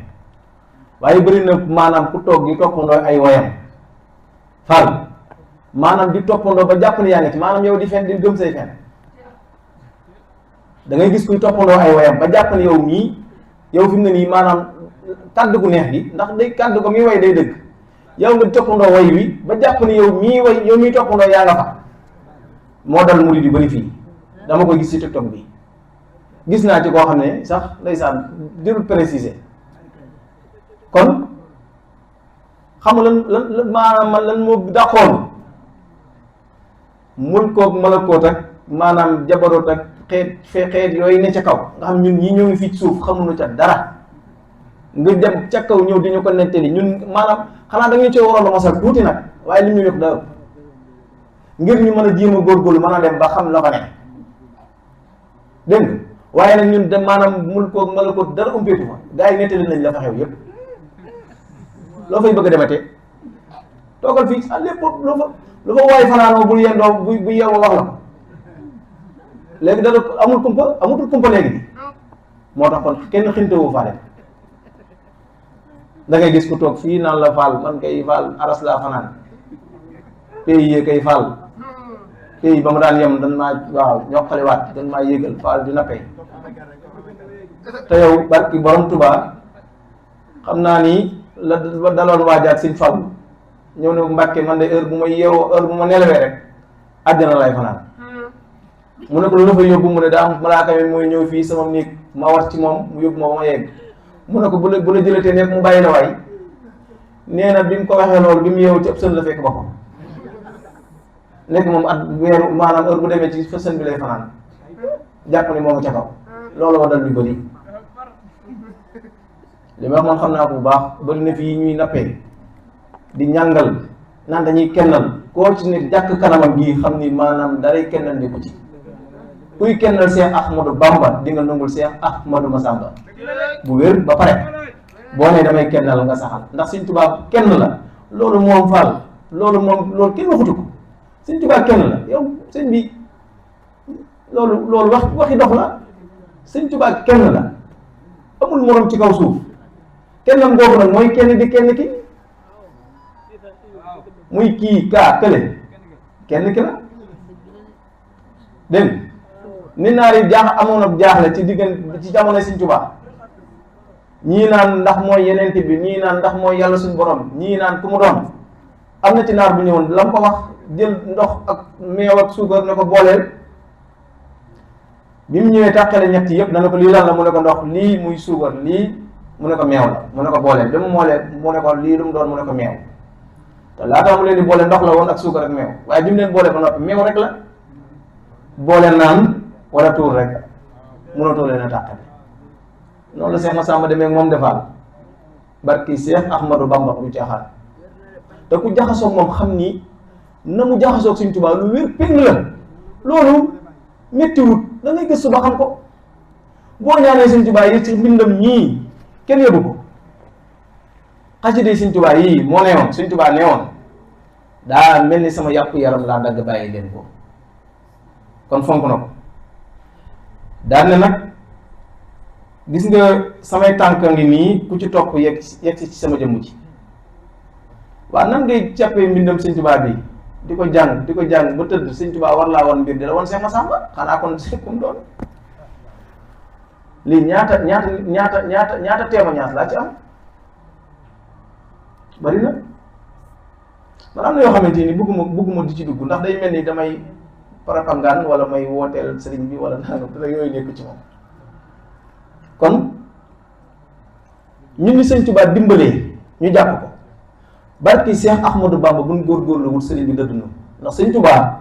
waaye bëri na maanaam ku toog di toppandoo ay wayam fal maanaam di toppandoo ba jàpp ne yaa ngi ci maanaam yow di fen di gëm say fen da ngay gis kuy toppandoo ay wayam ba jàpp ne yow fi mu ne nii maanaam kàddu gu neex gi ndax day kàddu ko muy way day dëgg yow nga toppandoo way wi ba jàpp ne yow miy toppandoo yaa nga fa moo dal murid yu bëri fii dama koy gis ci TikTok bi gis naa ci koo xam ne sax ndeysaan dirul préciser kon xam nga lan maanaam lan moo dàqoon mulkook malakoot ak maanaam jabaroot ak xeet yooyu ne ca kaw nga xam ñun ñi ñoo ngi fii ci suuf xamuñu ca dara nga dem ca kaw ñëw di ñu ko nettali ñun maanaam xanaa da nga ci waroon a mosal tuuti nag waaye li ñu yëpp daa ëpp ngir ñu mën a jéem a góorgóorlu mën a dem ba xam la fa ne dégg nga waaye nag ñun dem maanaam mulkook malakoot dara umpeetu fa gaa yi nettali nañ la fa xew yëpp loo fay bëgg a dematee toogal fii ah lépp lu fa waay fanaanoo bul yendoo bu yeewoo wax la ko léegi dara amutul kumpa léegi bi moo tax kon kenn xintewoo faa dem da ngay gis ku toog fii naan la faal man kay faal aras laa fanaan pays yee kay faal pays ba ma daan yem dan maa waaw ñoqaliwaat dan maa yéegal faal dina pay te yow barki borom Tuubaa xam naa ni la daloon waajaat Sëñ Fallu ñëw ne Mbàkke man de heure bu ma yeewoo heure bu ma nelawee rek àjjana lay fanaan mu ne ko lu la fa yóbbu mu ne daa am malaaka mi mooy ñëw fii sama néeg ma war ci moom mu yóbbu ma ba ma yegg mu ne ko bu la jëlatee nekk mu bàyyi la waay nee na bi mu ko waxee loolu bi mu yeewu ci ëpp sën la fekk boppam nekk moom at weeru maanaam heure bu demee ci fa sën bi lay fanaan jàpp ni moo nga ca kaw loolu wa dal lu bëri li ma wax man xam naa ko bu baax bëri na fii ñuy nappee di ñàngal naan dañuy kennal koo ci ne jàkk kanamam gii xam ni maanaam daray kennal ni ko ci kuy kennal Cheikh Ahmadou Bamba di nga nangul Cheikh Ahmadou Massamba bu wér ba pare boo nee damay kennal nga saxal ndax Sëñ Tuubaa kenn la loolu moom Fall loolu kenn waxutu ko Sëñ Tuubaa kenn la yow sëñ bi loolu waxi dox la Sëñ Tuubaa kenn la amul morom ci kaw suuf kennam googu nag mooy kenn di kenn ki muy kii kaa kële kenn ki la dégg ni naar yi amoon ab jaaxle ci jamono Sëñ Tuubaa ñii naan ndax mooy yenente bi ñii naan ndax mooy yàlla suñu borom ñii naan ku mu doon am na ci naar bu ñëwoon la mu ko wax jël ndox ak meew ak suukar ne ko booleel bi mu ñëwee tàqale ñett yëpp na ne ko lii lan la mu ne ko ndox lii muy suukar lii mu ne ko meew la mu ne ko booleel bi mu moolee mu ne ko lii lu mu doon mu ne ko meew te laata mu leen di boole ndox la woon ak suukar ak meew waaye bi mu leen boole ba noppi meew rek la boole naan wala tuur rek mënatoo leen a tàqale noonu la Cheikh Massamba demee moom defaal barki Cheikh Ahmadou Bamba du caaxaan te ku jaxasoog moom xam ni na mu jaxasoog Sëñ Tuubaa lu wér péng la loolu méttiwut da ngay gëstu ba xam ko boo ñaanee Sëñ Tuubaa yi ci mbindam ñii kenn yóbbu ko xasida Sëñ Tuubaa yii moo neewoon Sëñ Tuubaa neewoon daa mel ni sama yàpp yaram laa dagg bàyyi leen ko kon fonk na ko daan ne nag gis nga samay tànk ngi nii ku ci topp yegg ci sama jëmm ci waaw nan ngay jàppee mbindam Sëñ Tuubaa bi di ko jàng ba tëdd Sëñ Tuubaa war laa woon mbir di la woon Cheikh Massamba xanaa kon kum doon lii ñaata témoignage laa ci am bari na. man am na yoo xamante ni bëgguma di ci dugg ndax day mel ni damay propagande wala may wooteel sëriñ bi wala nangam te yooyu nekk ci moom. kon ñun ni sëñ Tuubaa dimbalee ñu jàpp ko barki Cheikh Ahmadou Bamba buñ góorgóorlu wut sëriñ bi dëdd na ndax sëñ Tuubaa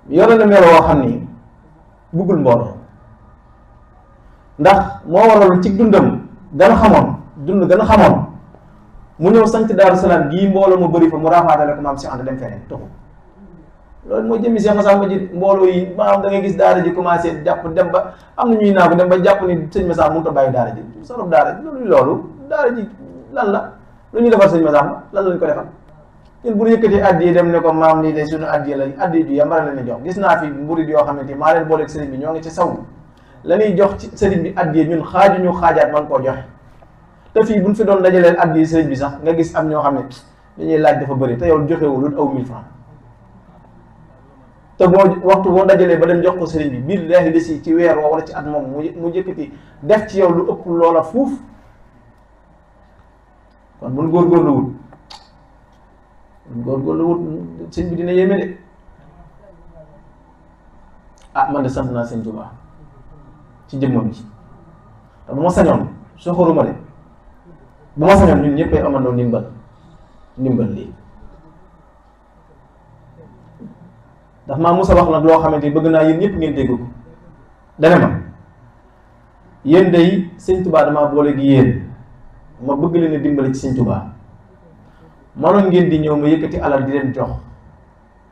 yore na melo woo xam ni buggul mbooloo ndax moo waral ci dundam gën a xamoon mu ñëw sanc Daaru Salaam gii mbooloo mu bëri fa mu raafaatale ko maam si ànd dem feneen toxu loolu mooy jëmmi Cheikh Massamba ji mbooloo yi maanaam da ngay gis daara ji commencé jàpp dem ba am na ñuy naagu dem ba jàpp ni sëñ Massamba mënut a bàyyi daara ji sorof daara ji loolu daara ji lan la lu ñu defal sëñ Massamba lan lañ ko defal ñun bu ñu yëkkatee addi yi dem ne ko maam lii de suñu addi la addi ju yambara leen jox gis naa fi mburid yoo xamante maa leen booleeg sëriñ bi ñoo ngi ci saw la ñuy jox ci sëriñ bi addi ñun xaaju xaajaat man koo joxe te fii buñ fi doon dajaleen addi sëriñ bi sax nga gis am ñoo xam ne dañuy laaj dafa bëri te yow joxewul lu aw 1000 francs te boo dajalee ba dem jox ko sëriñ bi billaahi desi ci weer wala ci at moom mu jëkkati def ci yow lu ëpp loola fuuf kon buñ góorgóorlu wut sëñ bi dina yéeme de man de sant naa sëñ Tuubaa ci jëmmam ji te bu ma sañoon soxoruma de bu ma sañoon ñun ñëppay amandoo ndimbal lii daf maa musa wax nag loo xamante ni bëgg naa yéen ñëpp ngeen dégg ko dane ma yéen day sëñ Tuubaa damaa boole gi yéen ma bëgg leen a dimbali ci sëñ Tuubaa manoon ngeen di ñëw ma yëkkati alal di leen jox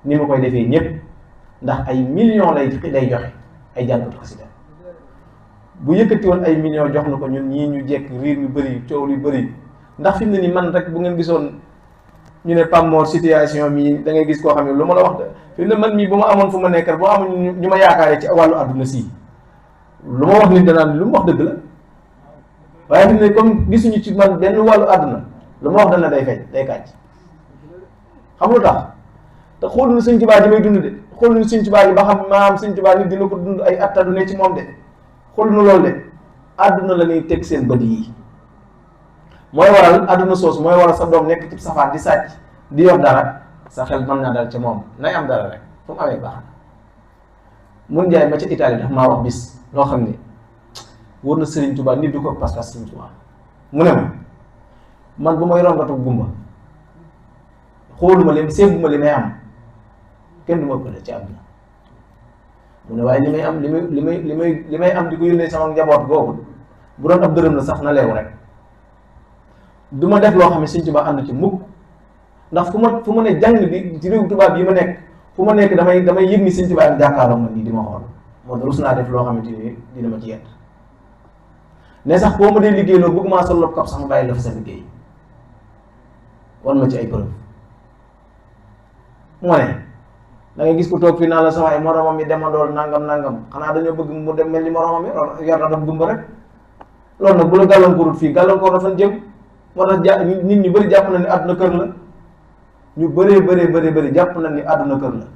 ni ma koy defee ñëpp ndax ay millions lay joxe ay jàngatu xasida bu yëkkati woon ay millions jox na ko ñun ñii ñu jekk riir yu bëri coow yu bëri ndax fi mu ne nii man rek bu ngeen gisoon ñu ne Pammor situation mi da ngay gis koo xam ne lu ma la wax fi mu ne man mii bu ma amoon fu ma nekk boo amoon ñu ma yaakaaree ci wàllu àdduna si lu ma wax nit danaan lu mu wax dëgg la waaye fi mu ne comme gisuñu ci man benn wàllu àdduna lu ma wax dana day feeñ day kàcc xam lu tax te xooluñu sëñ Tuubaa ji may dund de xooluñu sëñ Tuubaa ji ba xam maam sëñ Tuubaa nit dina ko dund ay at du ne ci moom de xooluñu loolu de àdduna la ñuy teg seen bët yi mooy waral àdduna soosu mooy waral sa doom nekk ci safaan di sàcc di yor dara sa xel mën naa dal ca moom nay am dara rek fu mu amee baax na mun njaay ma ca Italie daf maa wax bis loo xam ne wóor na Sëriñ Tuubaa nit du ko pas-pas Sëriñ Tuubaa mu ne ma man bu may rongatu gumba xooluma leen seeguma li may am kenn du ma pële ci àdduna mu ne waaye li may am di ko yónnee sama njaboot googu bu doon ab dërëm la sax na leew rek du ma def loo xam ne Sëriñ Tuubaa ànd ci mukk ndax fu ma ne jàng bi ci réew tubaab yi ma nekk fu ma nekk damay yëg ni Sëriñ Tuubaa ak jàkkaarloo man nii di ma xool moo tax rus naa def loo xamante ni dina ma ci yedd ne sax boo ma dee liggéey loolu bëgg maa sol lopp kap sax ma bàyyi la fa sa liggéey wan ma ci ay preuve moo ne da ngay gis ku toog fii naa la sa waay moromam yi demandool nangam xanaa dañoo bëgg mu dem mel ni moromam yi yor na daf gumba rek loolu nag bu la gàllankoorut fii gàllankoor dafa jëm moo tax nit ñu bëri jàpp na ni àdduna kër la ñu bëree jàpp na ni àdduna kër la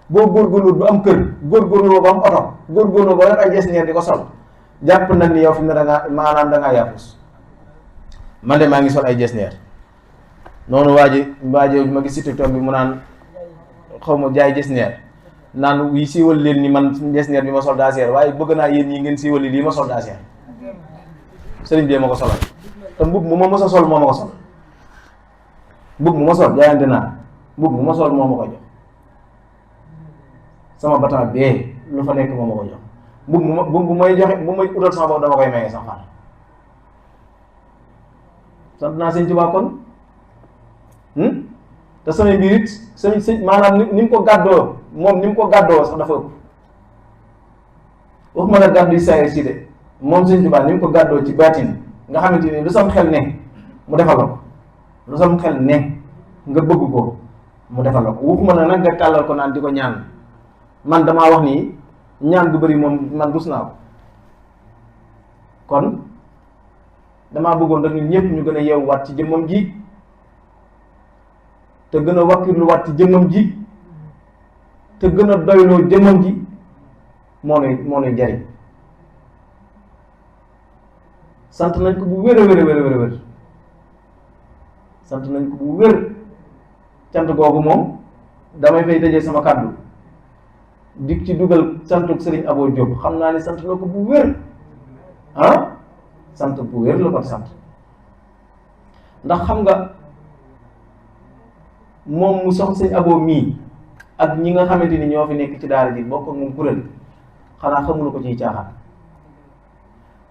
boo góorgóorlu ba am kër góorgóorlu ba am oto góorgóorlu ba yor ay jesneer di ko sol jàpp na ni yow fi mu ne da ngaa yaafus man de maa ngi sol ay jesneer noonu waaji ma gis si TikTok bi mu naan xaw ma jaay jesneer naan yi siiwal leen ni man jesneer bi ma sol daa seer waaye bëgg naa yéen ñi ngeen siiwal lii ma sol daa seer sëriñ bi ma ko solal te mbub mu ma mos a sol moo ma ko sol mbub mu ma sol jaayante naa mbub mu ma sol moo ma ko jox sama batan bee lu fa nekk moo ma ko jox mbub bu may joxe bu may utal sama bopp dama koy maye sax far sant naa sëñ Tuubaa kon te samay mbir it sëñ maanaam ni mu ko gàddoo moom ni mu ko gàddoo sax dafa ëpp waxuma la gàddu yi saayir si de moom sëñ Tuubaa ni mu ko gàddoo ci baatin nga xamante ni lu sam xel ne mu defal la ko lu sam xel ne nga bëgg ko mu defal la ko waxuma la nag nga tàllal ko naan di ko ñaan man damaa wax nii ñaan bu bëri moom man rus naa ko kon damaa bëggoon rek ñun ñëpp ñu gën a yeewuwaat ci jëmmam ji te gën a wakkirluwaat ci jëmmam ji te gën a doyloo jëmmam ji moo nuy jariñ sant nañ ko bu wér a wér sant nañ ko bu wér. cant googu moom damay fay tëjee sama kàddu di ci dugal santuk Serigne Abo Diop xam naa ne sant na ko bu wér sant bu wér la ko sant ndax xam nga moom mu sox Serigne Abo mii ak ñi nga xamante ni ñoo fi nekk ci daara ji bokk ak moom kuréel xanaa xamul ko ciy caaxaan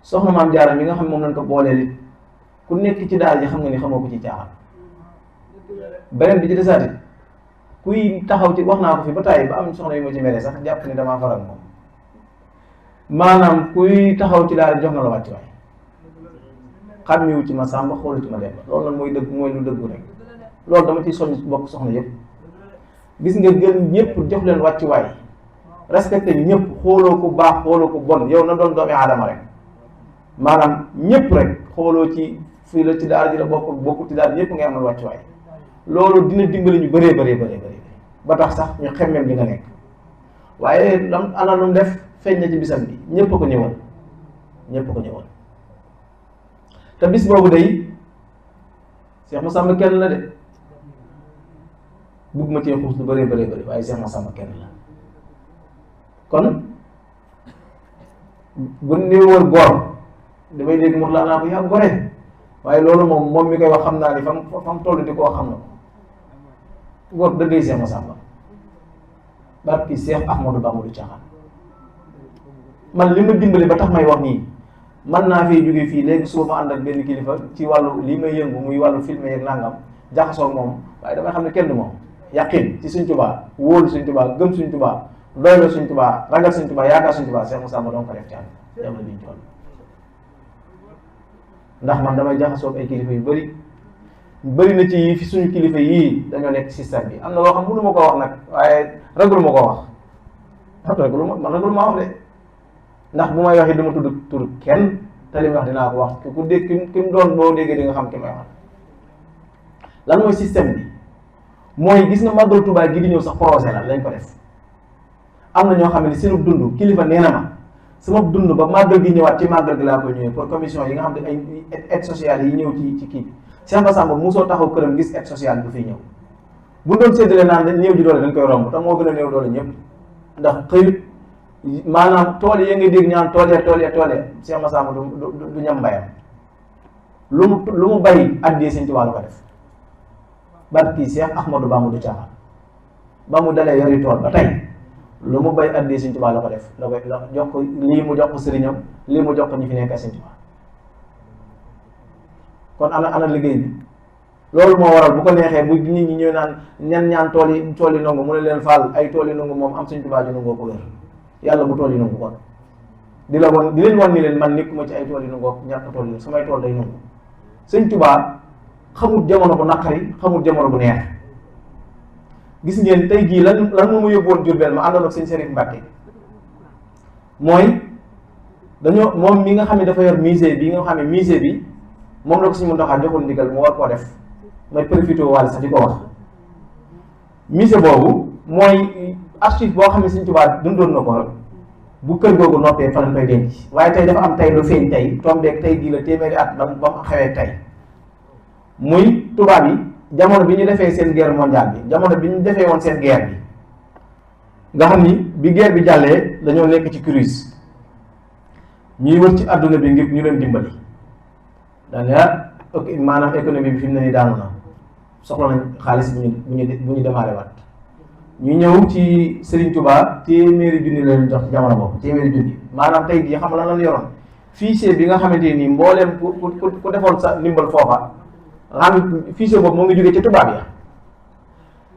soxna maam Jaara mi nga xam moom lañ ko booleel it ku nekk ci daara ji xam nga ni xamoo ko ciy caaxaan. beneen bi ci desaati kuy taxaw ci wax naa ko fi ba tàyyi ba am soxna yu ma ci mere sax jàpp ni damaa faral moom maanaam kuy taxaw ci daara jox na la wàcc waay xàmmiwu ci ma sàmba xoolu ci ma dem loolu nag mooy dëgg mooy lu dëggu rek loolu dama ciy soññ bokk soxna yëpp gis nga gën ñëpp jox leen wàcc waay respecté ñëpp xooloo ko baax xooloo ko bon yow na doon doomi aadama rek maanaam ñëpp rek xooloo ci fii la ci daara ji la bokk ci daara ñëpp ngay amal wàcc waay loolu dina dimbali ñu bëree ba tax sax ñu xemmeem li nga nekk waaye lam ana lu def feeñ na ci bisam bi ñëpp ko ñëwoon te bis boobu day Cheikh Massamba kenn la de bugg ma cee xuus lu bëree waaye Cheikh Massamba kenn la kon bu néewal góor damay dégg mu laa naa ko yaa gore waaye loolu moom mi koy wax xam naa ni fam toll di ko wax xam na ko góor dëggay Cheikh Massamba barki Cheikh Ahmadou Bamba du caaxaan man li ma dimbali ba tax may wax nii man naa fee jóge fii léegi suba ma ànd ak benn kilifa ci wàllu lii may yëngu muy wàllu filmé yeeg nangam jaxasoo ak moom waaye damay xam ne kenn du moom yaqin ci Sëñ Tuubaa wóolu Sëñ Tuubaa gëm Sëñ Tuubaa doylu Sëñ Tuubaa ragal Sëñ Tuubaa yaakaar Sëñ Tuubaa Cheikh Massamba doon ko def ci ànd jamono biñ toll ndax man damay jaxasoo ak ay kilifa yu bëri na ci fi suñu kilifa yii dañoo nekk système bi am na loo xam mënu ma ko wax nag waaye ragul ma ko wax man ragul ma wax de ndax bu may waxee dama tudd tur kenn te li may wax dinaa ko wax ku dégg ki mu doon boo déggee di nga xam ki may wax lan mooy système bi mooy gis nga màggal Tuubaa gi di ñëw sax projet la lañ ko def am na ñoo xam ne seenu dund kilifa nee na ma sama dund ba màggal gi ñëwaat ci màggal gi laa koy ñëwee pour commission yi nga xam ne ay aide sociale yi ñëw ci kii bi Cheikh Massamba mosoo taxaw këram gis aide sociale bu fiy ñëw bu doon séddale naan néew ji doole dañ koy romb te moo gën a néew doole ñëpp ndax xëyut maanaam tool yi nga dégg ñaan toolee Cheikh Massamba du ñam mbayam lu mu bari addee Sëñ Tuubaa la ko def barki Cheikh Ahmadou Bamba du caaxaan ba mu dalee yori tool ba tey lu mu bay addee Sëñ Tuubaa la ko def la jox ko lii mu jox ko sëriñam lii mu jox ko ñi fi nekk Sëñ Tuubaa kon ana liggéey bi loolu moo waral bu ko neexee bu nit ñi ñëw naan ñaan tool yi nangu mu ne leen faal ay tool yi nangu moom am Sëñ Tuubaa ji nangoo ko wér yàlla bu tool yi nangu kon di leen wan ni leen man nekkuma ci ay tool yi nangoo ñàkk tool yi samay tool day nangu Sëñ Tuubaa xamul jamono bu naqari xamul jamono bu neex gis ngeen tey jii lan moo ma yóbbuwoon Jurbel ma àndoon ak Sëñ Serif Mbàkke mooy dañoo moom mi nga xam ne dafa yor musée bi nga xam ne musée bi moom la ko Sëñ Muntaxaa joxoon ndigal mu war koo def may profité waale sax di ko wax musée boobu mooy archive boo xam ne Sëñ Tuubaa dundoon na ko bu kër googu noppee fa lañ koy denc waaye tey dafa am tey lu feeñ tey tombeeg tey jii la téeméeri at ba mu xewee tey muy tubaab yi jamono bi ñu defee seen guerre mondiale bi jamono bi ñu defee woon seen guerre bi nga xam ni bi guerre bi jàllee dañoo nekk ci crise ñuy wër ci àdduna bi ngir ñu leen dimbali daanaka maanaam économie bi fi mu ne nii daanu na soxla nañ xaalis bu ñu démarré waat ñu ñëw ci Serigne Touba téeméeri junni la leen jox ci jamono boobu téeméeri junni maanaam tey jii xam nga lan lañ yoroon fichier bi nga xamante nii mbooleem ku defoon sa ndimbal foofa xam fichier boobu moo ngi jógee ci tubaab ya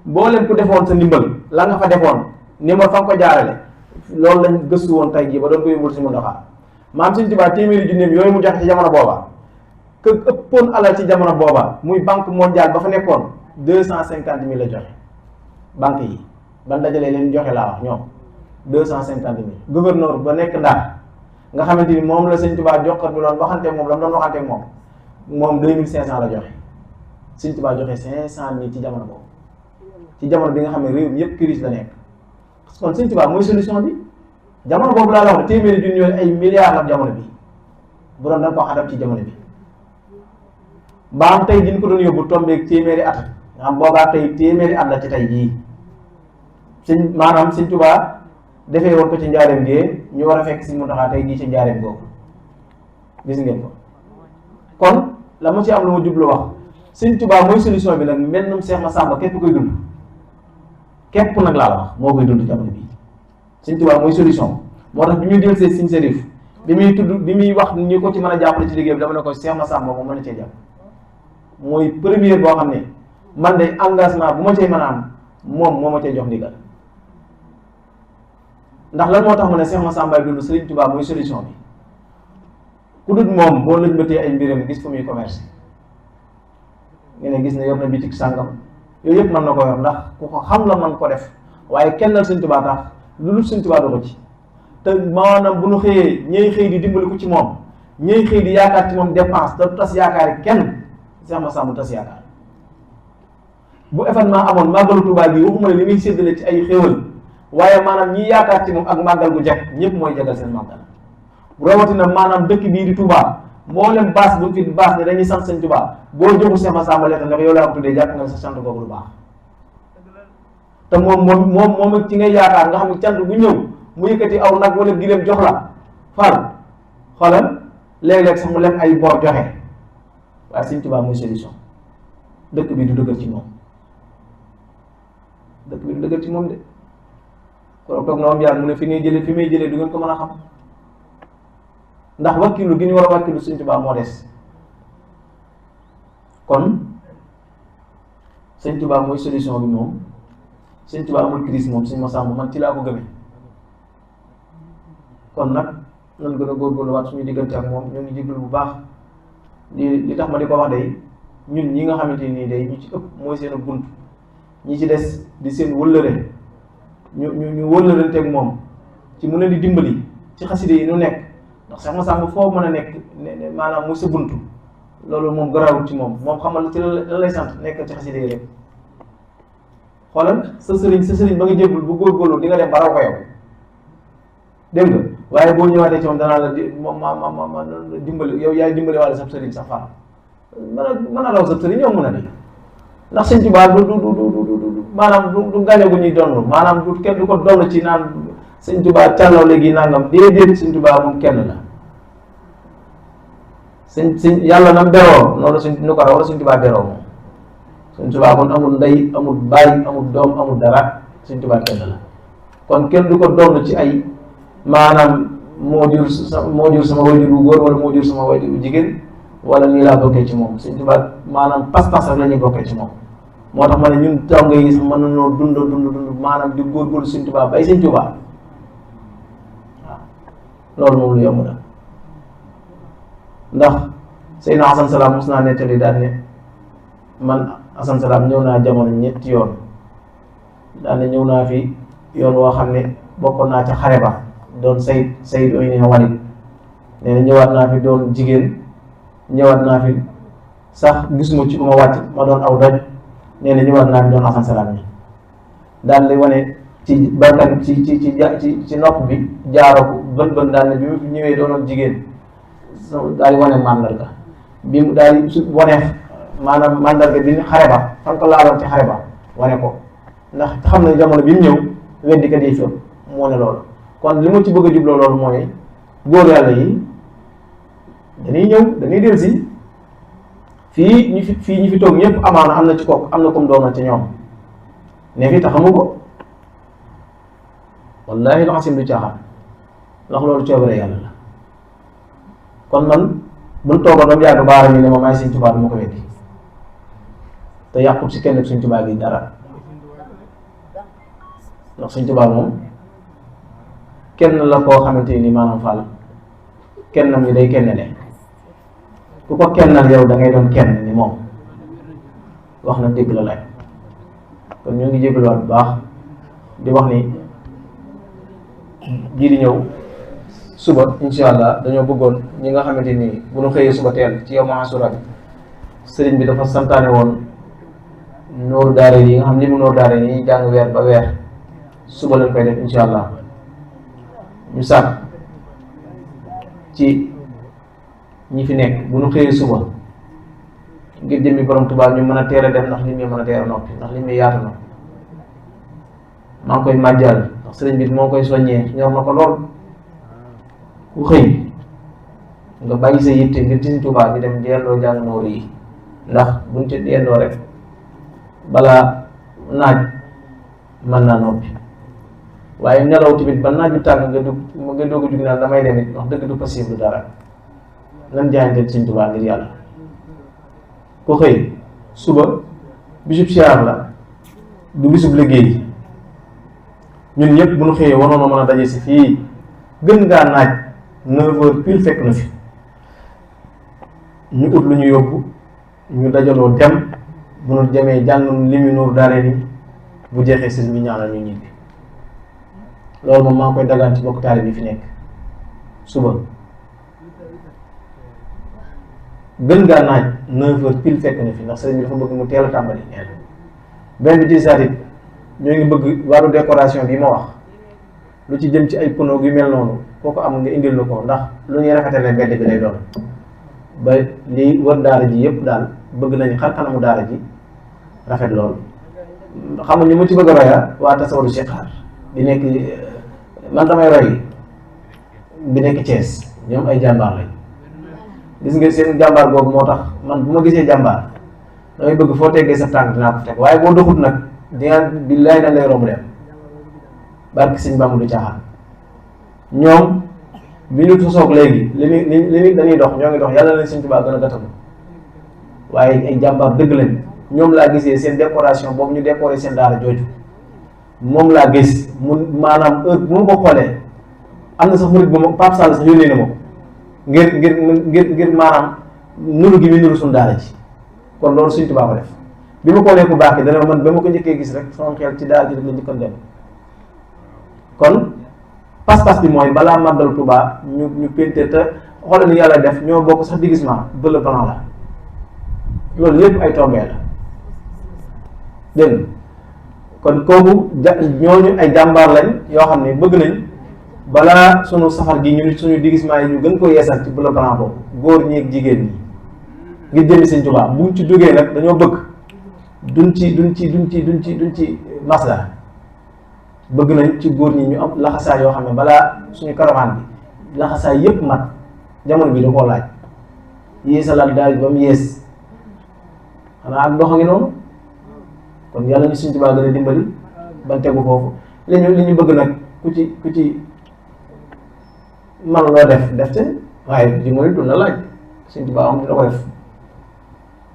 mbooleem ku defoon sa ndimbal la nga fa defoon numéro fa nga ko jaarale loolu lañ gëstu woon tey jii ba doon ko yóbbul si Muntaxa maam Serigne Touba téeméeri junneem yooyu mu joxe ci jamono booba que ëppoon alal ci jamono booba muy banque mondiale ba fa nekkoon 250 000 la joxe banque yi ban dajalee leen joxe laa wax ñoom 250 000 gouverneur ba nekk Ndar nga xamante ni moom la Sëñ Tuubaa jox bi doon waxanteeg moom la mu doon waxanteeg moom 2500 la joxe Sëñ Tuubaa joxe 500 000 ci jamono boobu ci jamono bi nga xam ne réew mi yëpp crise la nekk kon Sëñ Tuubaa mooy solution bi jamono boobu laa la wax téeméeri junni yooyu ay milliards la jamono bi bu doon da nga ko xadab ci jamono bi baam tey diñ ko doon yóbbu tombeeg téeméeri at nga xam boobaa tey téeméeri at la ci tey jii maanaam Sëñ Tuubaa defee woon ko ci njaareem gi ñu war a fekk Sëñ Muntaxaa tey jii ci njaareem googu gis ngeen ko kon la ma ci am lu ma jublu wax Sëñ Tuubaa mooy solution bi nag mennum Seex Masàmba képp koy dund képp nag laa la wax moo koy dund jamono bii Sëñ Tuubaa mooy solution moo tax bi ñu del see Sëñ Serif bi muy wax ñi ko ci mën a jàppale ci liggéey bi dama ne ko Seex Masàmba moom mën na cee jàpp mooy première boo xam ne man de engagement bu ma cay mën a am moom moo ma cay jox ndigal ndax lan moo tax ma ne Seex Masàmba dund Sëriñ Tuubaa mooy solution bi ku dul moom boo lëñbatee ay mbiram gis fu muy commerce nga ne gis ne yor na bitik sàngam yooyu yëpp mën na ko yor ndax ku ko xam la man ko def waaye kennal Sëñ Tuubaa tax lu dul Sëñ Tuubaa doo ko ci te maanaam bu nu xëyee ñëy xëy di dimbali ko ci moom ñëy xëy di yaakaar ci moom dépense te tas yaakaar yi kenn Seex Masàmba tas yaakaar bu événement amoon màggalu Tuubaa gi waxuma ne li muy séddale ci ay xéwal waaye maanaam ñi yaakaar ci moom ak màggal gu jag ñëpp mooy jagal seen màggal rawatina maanaam dëkk bii di Touba mboolem baas bu fi baas ne dañuy sant Sëñ Tuubaa boo joxu Seex Masàmba lettre ndax yow laa ko tuddee jàpp nga sa sant boobu lu baax te moom ci ngay yaakaar nga xam ne cant bu ñëw mu yëkkati aw nag wala gileem jox la fal xoolal léeg-léeg sax mu lem ay bor joxe waaye Sëñ Tuubaa mooy solution dëkk bi du dëggal ci moom dëkk bi du dëggal ci moom de kon toog na moom yàlla mu ne fi may jëlee du ngeen ko mën a xam ndax wakkilu gi ñu war a wakkilu Sëñ Tuubaa moo des kon Sëñ Tuubaa mooy solution bi moom Sëñ Tuubaa amul crise moom Sëñ Masàmba man ci laa ko gëmee kon nag nan gën a góorgóorlu waat suñu diggante ak moom ñoo ngi jéglu bu baax li tax ma di ko wax day ñun ñi nga xamante nii day ñu ci ëpp mooy seen bunt ñi ci des di seen wëllëre ñu wëllëranteeg moom ci mu leen di dimbali ci xaside yi nu nekk ndax Seex Masàmba foo mën a nekk maanaam muy sa buntu loolu moom garaawul ci moom xamal ci la lay sant nekk ci xaside yi rek xoolal sa sëriñ ba nga jébbul bu góorgóorlu di nga dem ba raw ko yow dégg nga waaye boo ñëwaatee ci moom danaa la ma dimbali yow yaay dimbali wàlla sab sëriñ sax far mën a raw sab sëriñ yow mën a di ndax Sëñ Tuubaa du maanaam du gàññe gu ñuy donn maanaam du kenn du ko donn ci naan Sëñ Tuubaa càllaw léegi nangam déedéet Sëñ Tuubaa moom kenn la sëñ yàlla nam beroo noonu suñ nu ko raw wala Sëñ Tuubaa beroo moom Sëñ Tuubaa kon amul ndey amul baay amul doom amul dara Sëñ Tuubaa kenn la kon kenn du ko donn ci ay maanaam moo jur sama wayjur bu góor wala moo jur sama wayjur bu jigéen wala nii laa bokkee ci moom Sëñ Tuubaa maanaam pas-pas rek la ñuy bokkee ci moom moo tax ma ne ñun taw nga yi sax mën nañoo dund maanaam di góorgóorlu Sëñ Tuubaa bay Sëñ Tuubaa waaw loolu moom lu yomb na ndax Seydina Asan Salaam mos naa nettali daal ne man Asan Salaam ñëw naa jamono ñetti yoon daal ne ñëw naa fi yoon woo xam ne bokkoon naa ca xare ba doon Sayd ibn Walid nee na ñëwaat naa fi doon jigéen ñëwaat naa fi sax gisuma ci ku ma wàcc ma doon aw doj nee na ñëwaat naa fi doon Asan Salaam yi daal di wane ci barkat ci nopp bi jaaro ko bën daal ne bi mu fi ñëwee doonoon jigéen daal di wane mandarga bi mu daal di wane maanaam mandarga bi xare ba fan ko laaloon ci xare ba wane ko ndax xam ne jamono bi mu ñëw weddi kat yi fépp moo ne loolu kon li ma ci bëgg a jubloo loolu mooy góor yàlla yi dañuy ñëw dañuy del si fii ñu fi toog ñëpp amaana am na ci kooku am na comme doon na ci ñoom ne fi taxamu ko wallaahi laxasim du caaxaan ndax loolu coobare yàlla la kon man buñ toogoon ba mu yàgg baara ñu ne ma maay Sëñ Tuubaa du ma ko weddi te yàqut si kenn Sëñ Tuubaa gi dara ndax Sëñ Tuubaa moom kenn la koo xamante ni maanaam Fall kennam ni day kennele ku ko kennal yow da ngay doon kenn ni moom wax na dégg la laaj kon ñu ngi jégaluwaat bu baax di wax ni bii di ñëw suba incha allah dañoo bëggoon ñi nga xamante ni bu ñu xëyee suba teel ci yow ma asura bi sëriñ bi dafa santaane woon nooru daare yi nga xam li mu nooru daare yi ñuy jàng weer ba weer suba lañ koy def incha allah ñu sàkk ci ñi fi nekk bu ñu xëyee suba ngir jëmmi borom Tuubaa ñu mën a teel a dem ndax li muy mën a teel a noppi ndax li muy yaatu na maa ngi koy màjjal ndax sëriñ bi moo koy soññee ñor na ko lool ku xëy nga bàyyi sa yitte ngir Sëriñ Tuubaa bi dem yendoo jàng noori yi ndax buñ ci yendoo rek balaa naaj mën naa noppi waaye nelaw tamit ba naaj bu tàng nga doog a jug naan damay dem it wax dëgg du possible dara nan jaayante Sëriñ Tuubaa ngir yàlla ku xëy suba bisub siyaar la du bisub liggéey ñun ñëpp bu ñu xëyee waroon na mën a daje si fii gën ngaa naaj 9h pile fekk na fi ñu ut lu ñu yóbbu ñu dajaloo dem bu ñu demee jàng li mu nuur daare ni bu jeexee sëriñ bi ñaanal ñu ñibbi loolu moom maa ngi koy dagaan ci bokk taalibe bi fi nekk suba gën ngaa naaj 9h pile fekk na fi ndax sëriñ bi dafa bëgg mu teel a tàmbali benn bi ci saat it ñoo ngi bëgg wàllu décoration bi ma wax lu ci jëm ci ay pono yu mel noonu kooku am nga indil na ko ndax lu ñuy rafetale mbedd bi lay doon ba li wër daara ji yëpp daal bëgg nañu xar kanamu daara ji rafet loolu xam nga ñu mu ci bëgg a roya waa tasawadu Sixaar bi nekk man damay roy bi nekk Thiès ñoom ay jàmbaar lañ gis nga seen jàmbaar boobu moo tax man bu ma gisee jàmbaar damay bëgg foo teggee sa tànk dinaa ko teg waaye boo doxut nag di nga billaay dañ lay romb dem barki Sëñ Bàmba du caaxaan ñoom bi ñu sosoog léegi li dañuy dox ñoo ngi dox yàlla leen Sëñ Tuubaa gën a gàttalu waaye ay jàmbaar dëgg lañ ñoom laa gisee seen décoration boobu ñu décoré seen daara jooju moom laa gis mu maanaam heure bu ma ko xoolee am na sax murit bu ma Pape Sall sax yónnee na ma ko ngir maanaam nuru gi muy nuru suñu daara ji kon loolu Sëñ Tuubaa ko def bi ma ko nee ku baax ki dana man ba ma ko njëkkee gis rek sama xel ci daara ji rek la njëkkoon dem kon pas-pas bi mooy balaa màggal Tuubaa ñu pénte te xoolal ni yàlla def ñoo bokk sax déguisement bleu blanc la loolu lépp ay tombee la dégg kon kooku ñooñu ay jàmbaar lañ yoo xam ne bëgg nañ balaa sunu safar gi ñu suñu déguisement yi ñu gën ko yeesal ci bleu blanc boobu góor ñi ak jigéen ñi ngir jëmi Sëñ Tuubaa buñ ci duggee nag dañoo bëgg duñ ci masla bëgg nañ ci góor ñi ñu am laxasaay yoo xam ne balaa suñu caravane bi laxasaay yépp mat jamono bi da koo laaj yeesalaat daal ba mu yees xanaa ak dox a ngi noonu kon yàlla ñu Sëñ Tuubaa gën a dimbali ban tegu foofu li ñu bëgg nag ku ci man loo def te waaye di mooy du la laaj Sëñ Tuubaa am dina ko def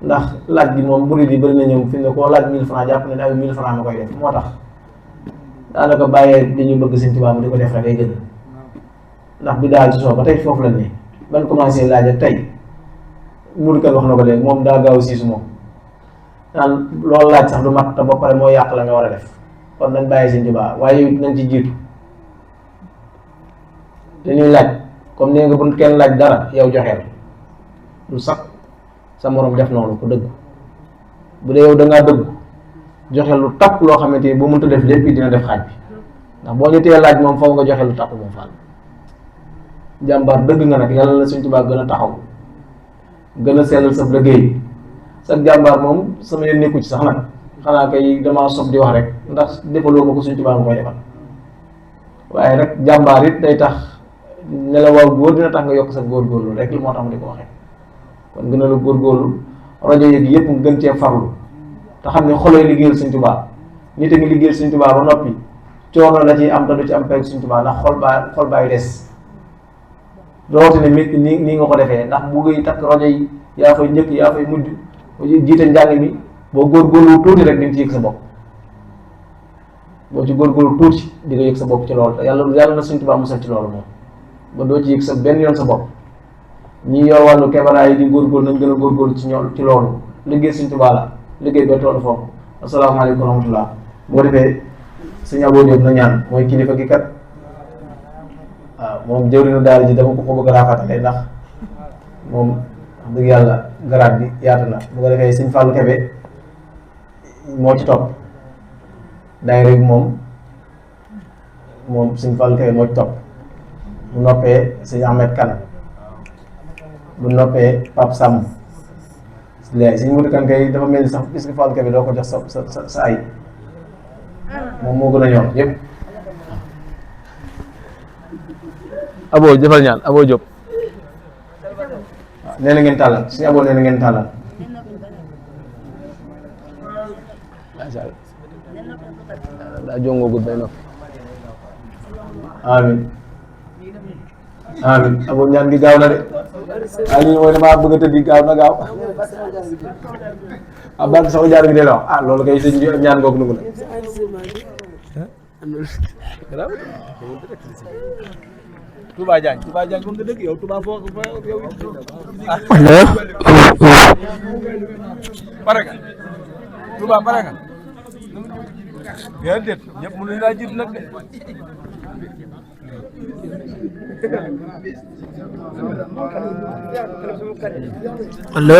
ndax laaj bi moom murid yi bëri na ñoom fi ne koo laaj 1000 francs jàpp ne daal 1000 francs ma koy def moo tax daanaka bàyyee dañuy bëgg Sëñ Tuubaa mu di ko def rek day gën ndax bi daal ci soo ba tey foofu lañ ne ban commencé laaj ak tey murid kan wax na ko léegi moom daa gaaw siisu moom naan loolu laaj sax du mat te ba pare moo yàq la nga war a def kon nañ bàyyi Sëñ Tuubaa waaye yow nañ ci jiitu dañuy laaj comme nee nga bu kenn laaj dara yow joxeel lu sax sa morom def noonu ko dëgg bu dee yow da ngaa dëgg joxe lu tapp loo xamante ni boo mënta def lépp dina def xaaj bi ndax boo ñu tee laaj moom faw nga joxe lu tapp moom Fall jàmbaar dëgg nga nag yàlla la Sëñ Tuubaa gën a taxaw gën a sellal sa liggéey sa jàmbaar moom sama yoon nekku ci sax nag xanaa kay damaa sob di wax rek ndax defaloo ma ko Sëñ Tuubaa nga koy defal waaye rek jàmbaar it day tax ne la waaw góor dina tax nga yokk sa góorgóorlu rek li moo tax ma di ko waxee kon gën a la góorgóorlu rajo yeeg yëpp nga gën cee farlu te xam ne xoloy liggéeyal Sëñ Tuubaa nit a ngi liggéeyal Sëñ Tuubaa ba noppi coono la ciy am te du ci am pay Sëñ Tuubaa ndax xol baay des rawatina nii nga ko defee ndax bu ngay takk rajo yi yaa fay njëkk yaa fay mujj jiite njàng mi boo góorgóorlu tuuti rek di nga ci yëg sa bopp boo ci góorgóorlu tuuti di nga yëg sa bopp ci loolu te yàlla na Sëñ Tuubaa musal ci loolu moom ba doo ci yëg sa benn yoon sa bopp ñi yor wàllu caméra yi di góorgóorlu nañ gën a góorgóorlu ci loolu liggéey Sëñ Tuubaa la liggéey bee toll foofu asalaamaaleykum wa rahmatullah boo defee Sëñ Abo Diop na ñaan mooy kilifa gi kat waaw moom jëwriñu daara ji dama ko bëgg a raafatale ndax moom wax dëgg yàlla garaat bi yaatu na bu ko defee Sëñ Fallou Kébé moo ci topp daayira bi moom Sëñ Fallou Kébé moo ci topp mu noppee Sëñ Ahmed Kane bu noppee Pape Samb léegi suñu mutu kan kay dafa mel ni sax bis que Fallou Kébé doo ko jox sa ay moom moo gën a ñor yëpp. Abo jëfal ñaan Abo Diop waaw nee na ngeen tàllal suñu Abo nee na ngeen tàllal macha allah daa jongoogul bay noppi amin amin Abo ñaan gi gaaw na de waaye li ñu mooy damaa bëgg a tëddi gaaw na gaaw ah barke soxna jaar bi dee la wax ah loolu kay sëñ bi ñaan googu nungu na Touba Diagne wax nga dëgg yow Touba foo yow pare nga Touba pare nga déedéet ñëpp mënuñ laa jiitu nag de allo